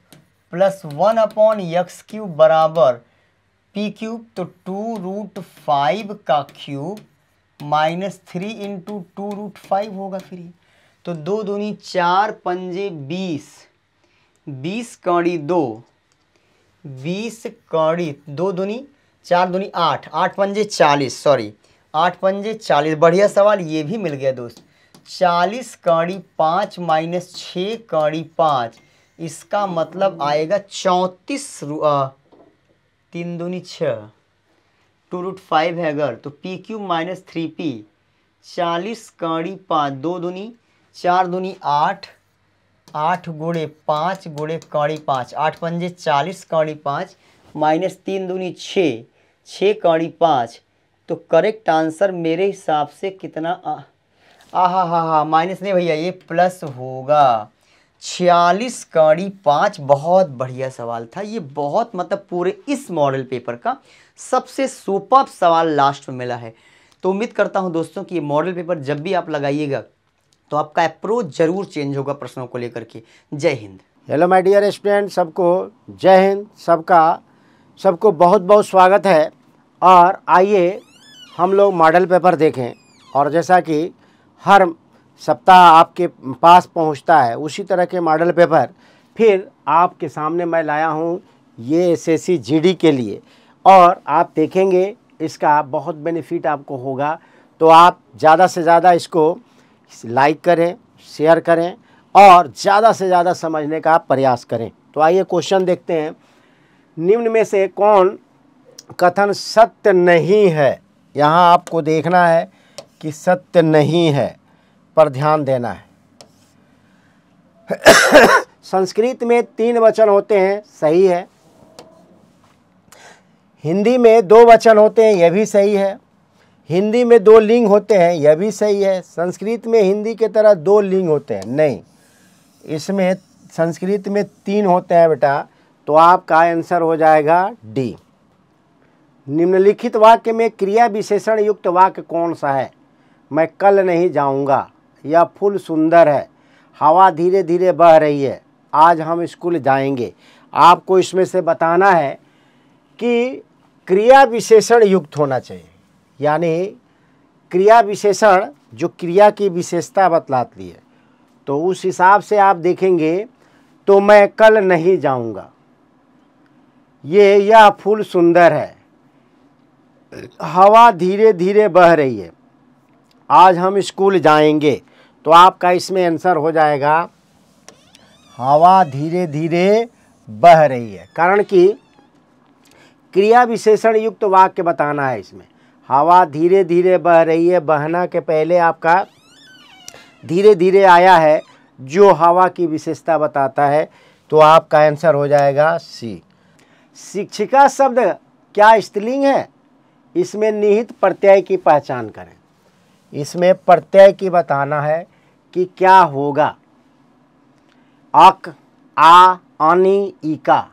+ 1/x³ बराबर p³ तो 2√5 का क्यूब -3 इंटू 2√5 होगा फिर ये। तो 2 दूनी 4 पंजे 20, 20 कौड़ी 2, 20 कौड़ी 2 दूनी 4 दूनी 8, 8 पंजे 40, सॉरी 8 पंजे 40। बढ़िया सवाल ये भी मिल गया दोस्त। 40 कौड़ी 5 माइनस 6 कौड़ी 5, इसका मतलब आएगा 34, 3 दूनी 6, 2√5 है अगर तो PQ माइनस 3P। 40 कौड़ी 5, 2 दूनी 4 दूनी 8, 8 गुणे 5 गुणे कौड़ी 5, 8 पंजे 40 कौड़ी 5 माइनस 3 दूनी 6, 6 कौड़ी 5। तो करेक्ट आंसर मेरे हिसाब से कितना हा माइनस नहीं भैया, ये प्लस होगा। 46 कौड़ी 5। बहुत बढ़िया सवाल था ये, बहुत मतलब पूरे इस मॉडल पेपर का सबसे सुपर्ब सवाल लास्ट में मिला है। तो उम्मीद करता हूं दोस्तों कि ये मॉडल पेपर जब भी आप लगाइएगा तो आपका अप्रोच जरूर चेंज होगा प्रश्नों को लेकर के। जय हिंद। हेलो माय डियर स्टूडेंट, सबको जय हिंद। सबको बहुत बहुत स्वागत है। और आइए हम लोग मॉडल पेपर देखें। और जैसा कि हर सप्ताह आपके पास पहुंचता है उसी तरह के मॉडल पेपर फिर आपके सामने मैं लाया हूं ये SSC GD के लिए। और आप देखेंगे इसका बहुत बेनिफिट आपको होगा। तो आप ज़्यादा से ज़्यादा इसको लाइक करें, शेयर करें और ज़्यादा से ज़्यादा समझने का प्रयास करें। तो आइए क्वेश्चन देखते हैं। निम्न में से कौन कथन सत्य नहीं है? यहाँ आपको देखना है कि सत्य नहीं है, पर ध्यान देना है। संस्कृत में 3 वचन होते हैं, सही है। हिंदी में 2 वचन होते हैं, यह भी सही है। हिंदी में 2 लिंग होते हैं, यह भी सही है। संस्कृत में हिंदी के तरह 2 लिंग होते हैं, नहीं, इसमें संस्कृत में 3 होते हैं बेटा। तो आपका आंसर हो जाएगा डी। निम्नलिखित वाक्य में क्रिया विशेषण युक्त वाक्य कौन सा है? मैं कल नहीं जाऊंगा, यह फूल सुंदर है, हवा धीरे धीरे बह रही है, आज हम स्कूल जाएंगे। आपको इसमें से बताना है कि क्रिया विशेषण युक्त होना चाहिए, यानी क्रिया विशेषण जो क्रिया की विशेषता बतलाती है। तो उस हिसाब से आप देखेंगे तो मैं कल नहीं जाऊंगा, यह फूल सुंदर है, हवा धीरे धीरे बह रही है, आज हम स्कूल जाएंगे। तो आपका इसमें आंसर हो जाएगा हवा धीरे धीरे बह रही है। कारण कि क्रिया विशेषण युक्त वाक्य बताना है इसमें। हवा धीरे धीरे बह रही है, बहना के पहले आपका धीरे धीरे आया है जो हवा की विशेषता बताता है। तो आपका आंसर हो जाएगा सी। शिक्षिका शब्द क्या स्त्रीलिंग है? इसमें निहित प्रत्यय की पहचान करें। इसमें प्रत्यय की बताना है कि क्या होगा। अक, आ, अनि, इका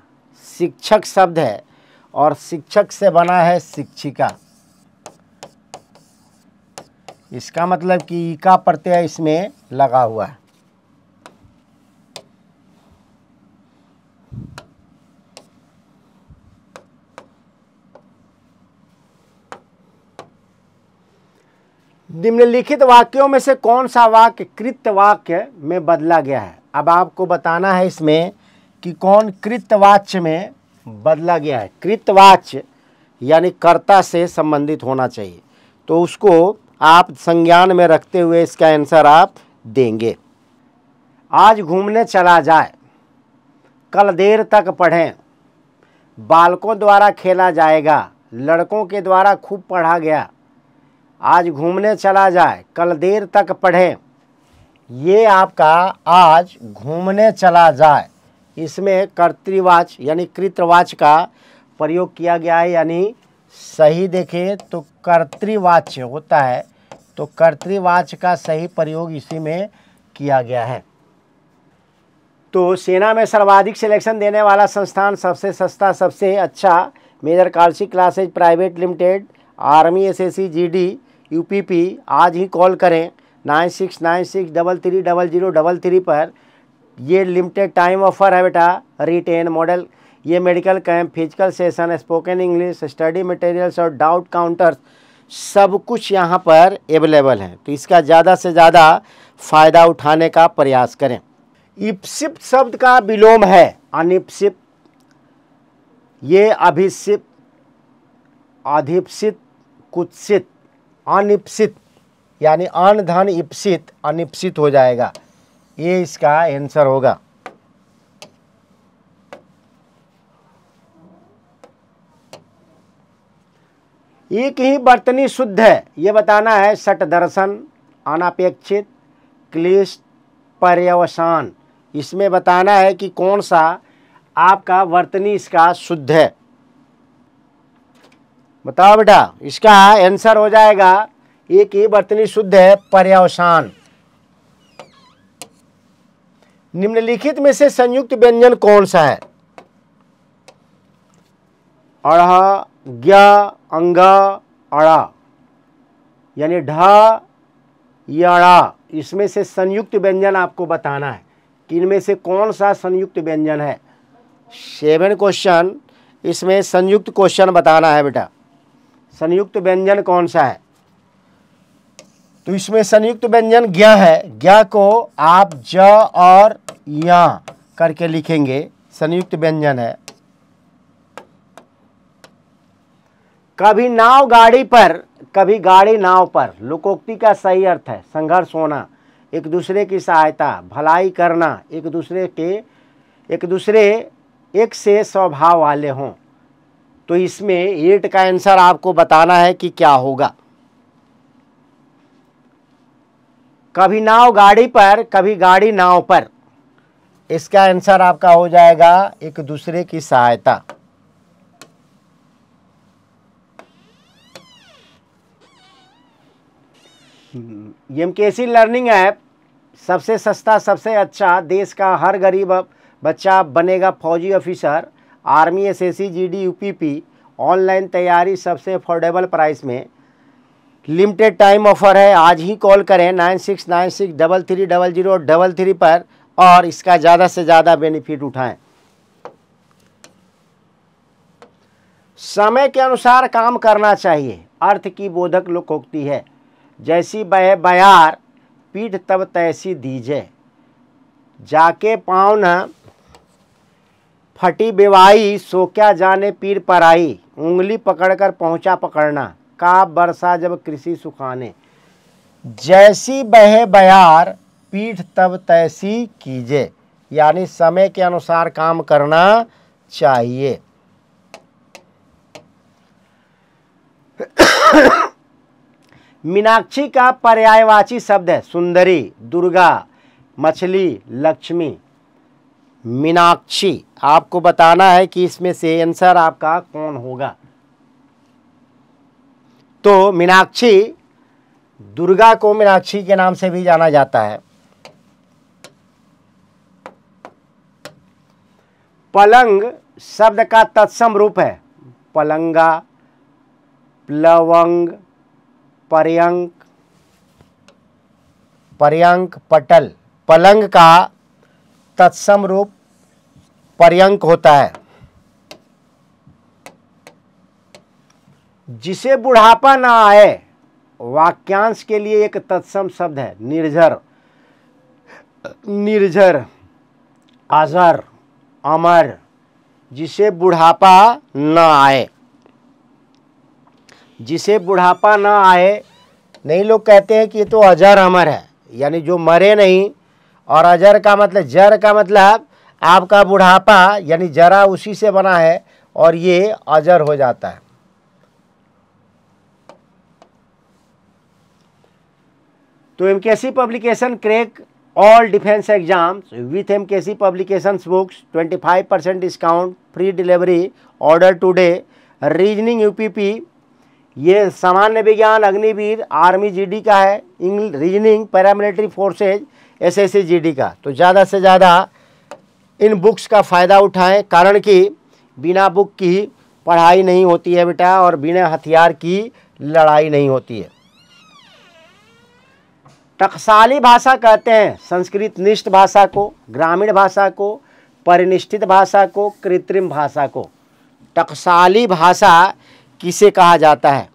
शिक्षक शब्द है और शिक्षक से बना है शिक्षिका। इसका मतलब कि इका प्रत्यय इसमें लगा हुआ है। निम्नलिखित वाक्यों में से कौन सा वाक्य कृत वाक्य में बदला गया है? अब आपको बताना है इसमें कि कौन कृतवाच्य में बदला गया है। कृतवाच्य यानी कर्ता से संबंधित होना चाहिए। तो उसको आप संज्ञान में रखते हुए इसका आंसर आप देंगे। आज घूमने चला जाए, कल देर तक पढ़ें, बालकों द्वारा खेला जाएगा, लड़कों के द्वारा खूब पढ़ा गया। आज घूमने चला जाए, कल देर तक पढ़ें, ये आपका आज घूमने चला जाए, इसमें कर्तृवाच्य यानी कृतवाच्य का प्रयोग किया गया है। यानी सही देखें तो कर्तृवाच्य होता है, तो कर्तृवाच्य का सही प्रयोग इसी में किया गया है। तो सेना में सर्वाधिक सिलेक्शन देने वाला संस्थान, सबसे सस्ता, सबसे अच्छा, major college classes private limited, army, SSC GD, UPP। आज ही कॉल करें 9696330033 पर। ये लिमिटेड टाइम ऑफर है बेटा। रिटेन मॉडल, ये medical camp, physical session, spoken English, study materials और डाउट काउंटर्स, सब कुछ यहाँ पर अवेलेबल है। तो इसका ज़्यादा से ज़्यादा फ़ायदा उठाने का प्रयास करें। इप्सित शब्द का विलोम है अनिप्सित, ये अभिसित, अधिप्सित, कुत्सित, अनिप्सित, यानी अन धन इप्सित अनिप्सित हो जाएगा। ये इसका आंसर होगा। एक ही वर्तनी शुद्ध है, ये बताना है। सट दर्शन, अनापेक्षित, क्लिष्ट, पर्यवसान, इसमें बताना है कि कौन सा आपका वर्तनी इसका शुद्ध है। बताओ बेटा, इसका आंसर हो जाएगा एक ही वर्तनी शुद्ध है, पर्यवसान। निम्नलिखित में से संयुक्त व्यंजन कौन सा है? अढ़, ज्ञ, अंग, अड़ा, यानी ढ या ड़ा, इसमें से संयुक्त व्यंजन आपको बताना है कि इनमें से कौन सा संयुक्त व्यंजन है। 7 क्वेश्चन, इसमें संयुक्त क्वेश्चन बताना है बेटा। संयुक्त व्यंजन कौन सा है? तो इसमें संयुक्त व्यंजन ज्ञ है। ज्ञ को आप ज और या करके लिखेंगे, संयुक्त व्यंजन है। कभी नाव गाड़ी पर, कभी गाड़ी नाव पर, लोकोक्ति का सही अर्थ है संघर्ष होना, एक दूसरे की सहायता, भलाई करना, एक दूसरे एक से स्वभाव वाले हों। तो इसमें 8 का आंसर आपको बताना है कि क्या होगा। कभी नाव गाड़ी पर, कभी गाड़ी नाव पर, इसका आंसर आपका हो जाएगा एक दूसरे की सहायता। एमकेसी लर्निंग ऐप सबसे सस्ता, सबसे अच्छा, देश का हर गरीब बच्चा बनेगा फौजी officer, army, SSC, GD, UPP, online तैयारी सबसे अफोर्डेबल प्राइस में। लिमिटेड टाइम ऑफर है, आज ही कॉल करें 9696330033 पर और इसका ज़्यादा से ज़्यादा बेनिफिट उठाएं। समय के अनुसार काम करना चाहिए, अर्थ की बोधक लोकोक्ति है। जैसी बहे बयार, पीठ तब तैसी दीजे, जाके पाँव न फटी बेवाई, सो क्या जाने पीर पर आई, उंगली पकड़कर पहुंचा पकड़ना, का बरसा जब कृषि सुखाने। जैसी बहे बयार, पीठ तब तैसी कीजे, यानी समय के अनुसार काम करना चाहिए। मीनाक्षी का पर्यायवाची शब्द है सुंदरी, दुर्गा, मछली, लक्ष्मी। मीनाक्षी आपको बताना है कि इसमें से आंसर आपका कौन होगा। तो मीनाक्षी, दुर्गा को मीनाक्षी के नाम से भी जाना जाता है। पलंग शब्द का तत्सम रूप है पलंगा, प्लवंग, पर्यंक, पर्यंक, पटल। पलंग का तत्सम रूप पर्यंक होता है। जिसे बुढ़ापा ना आए, वाक्यांश के लिए एक तत्सम शब्द है निर्झर, निर्झर, अजर, अमर। जिसे बुढ़ापा न आए, जिसे बुढ़ापा न आए, नहीं लोग कहते हैं कि ये तो अजर अमर है, यानी जो मरे नहीं। और अजर का मतलब, जर का मतलब आपका बुढ़ापा, यानी जरा उसी से बना है और ये अजर हो जाता है। तो MKC publication crack all defence exams with MKC publications books, 25% discount, free delivery, order today. Reasoning UPP, ये सामान्य विज्ञान अग्निवीर आर्मी जीडी का है। English reasoning paramilitary forces SSC GD का। तो ज़्यादा से ज़्यादा इन बुक्स का फ़ायदा उठाएं, कारण कि बिना बुक की पढ़ाई नहीं होती है बेटा, और बिना हथियार की लड़ाई नहीं होती है। टकसाली भाषा कहते हैं संस्कृत निष्ठ भाषा को, ग्रामीण भाषा को, परिनिष्ठित भाषा को, कृत्रिम भाषा को। टकसाली भाषा किसे कहा जाता है?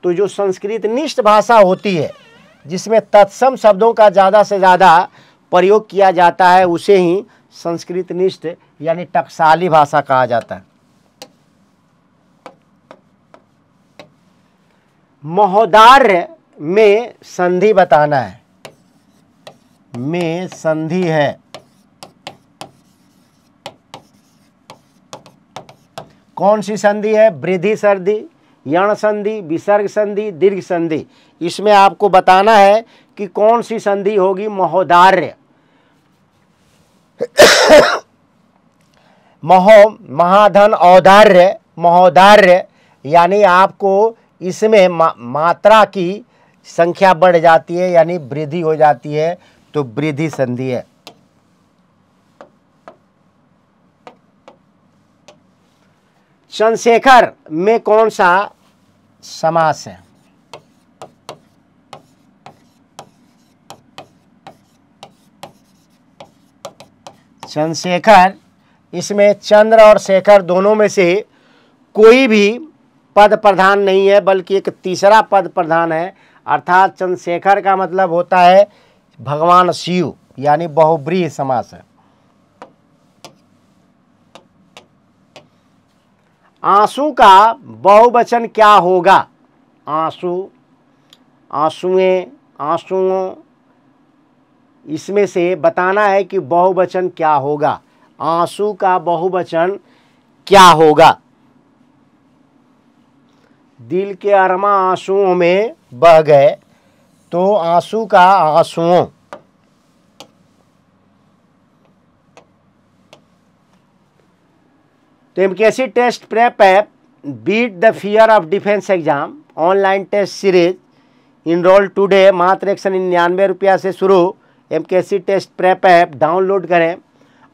तो जो संस्कृत निष्ठ भाषा होती है जिसमें तत्सम शब्दों का ज़्यादा से ज़्यादा प्रयोग किया जाता है उसे ही संस्कृत निष्ठ यानी टकसाली भाषा कहा जाता है। महोदार्य में संधि बताना है, में संधि है। कौन सी संधि है? वृद्धि संधि, यण संधि, विसर्ग संधि, दीर्घ संधि। इसमें आपको बताना है कि कौन सी संधि होगी महोदार्य। महाधन औदार्य, महोदार्य यानी आपको इसमें मात्रा की संख्या बढ़ जाती है यानी वृद्धि हो जाती है, तो वृद्धि संधि है। चंद्रशेखर में कौन सा समास है? चंद्रशेखर, इसमें चंद्र और शेखर दोनों में से कोई भी पद प्रधान नहीं है बल्कि एक तीसरा पद प्रधान है, अर्थात चंद्रशेखर का मतलब होता है भगवान शिव, यानी बहुब्रीहि समास है। आंसू का बहुवचन क्या होगा? आंसू, आंसुएं, आंसुओं, इसमें से बताना है कि बहुवचन क्या होगा। आंसू का बहुवचन क्या होगा? दिल के अरमा आंसुओं में बह गए, तो आंसू का आंसुओं। तो MKSC test prep app beat the fear of defence exam online test series enrol today, मात्र 199 रुपया से शुरू। MKSC test prep app download करें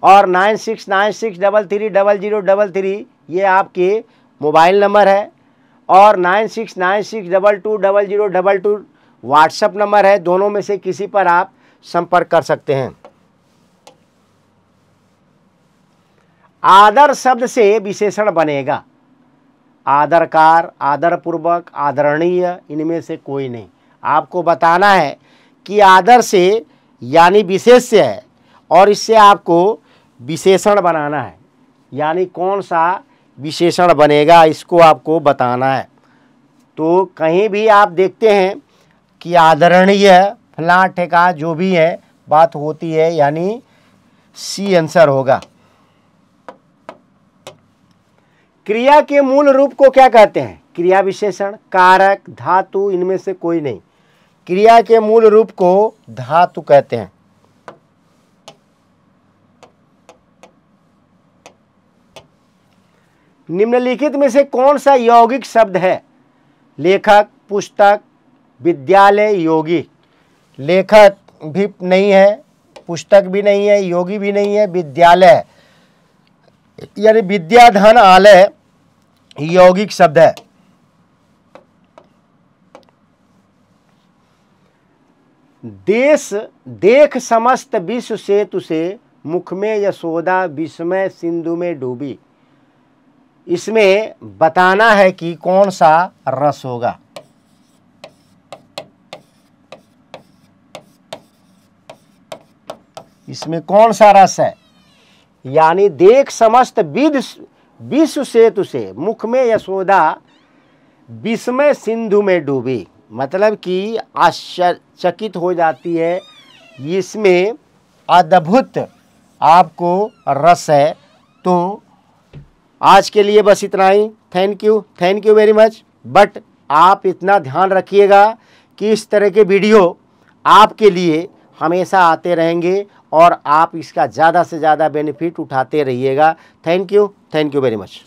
और 9696330033 ये आपके मोबाइल नंबर है और 9696220022 व्हाट्सएप नंबर है। दोनों में से किसी पर आप संपर्क कर सकते हैं। आदर शब्द से विशेषण बनेगा। आदरकार, आदरपूर्वक, आदरणीय, इनमें से कोई नहीं। आपको बताना है कि आदर से यानी विशेष्य है और इससे आपको विशेषण बनाना है, यानी कौन सा विशेषण बनेगा इसको आपको बताना है। तो कहीं भी आप देखते हैं कि आदरणीय, फलां ठेका, जो भी है बात होती है, यानी सी आंसर होगा। क्रिया के मूल रूप को क्या कहते हैं? क्रिया विशेषण, कारक, धातु, इनमें से कोई नहीं। क्रिया के मूल रूप को धातु कहते हैं। निम्नलिखित में से कौन सा यौगिक शब्द है? लेखक, पुस्तक, विद्यालय, योगी। लेखक भी नहीं है, पुस्तक भी नहीं है, योगी भी नहीं है, विद्यालय यानी विद्या धन आलय यौगिक शब्द है। देश देख समस्त विश्व सेतु से, मुख में यशोदा विस्मय सिंधु में डूबी। इसमें बताना है कि कौन सा रस होगा। इसमें कौन सा रस है? यानी देख समस्त विश्व सेतु से, मुख में यशोदा विस्मय सिंधु में डूबी, मतलब कि आश्चर्यचकित हो जाती है। इसमें अद्भुत आपको रस है। तो आज के लिए बस इतना ही। Thank you very much. But आप इतना ध्यान रखिएगा कि इस तरह के वीडियो आपके लिए हमेशा आते रहेंगे और आप इसका ज़्यादा से ज़्यादा बेनिफिट उठाते रहिएगा। Thank you very much.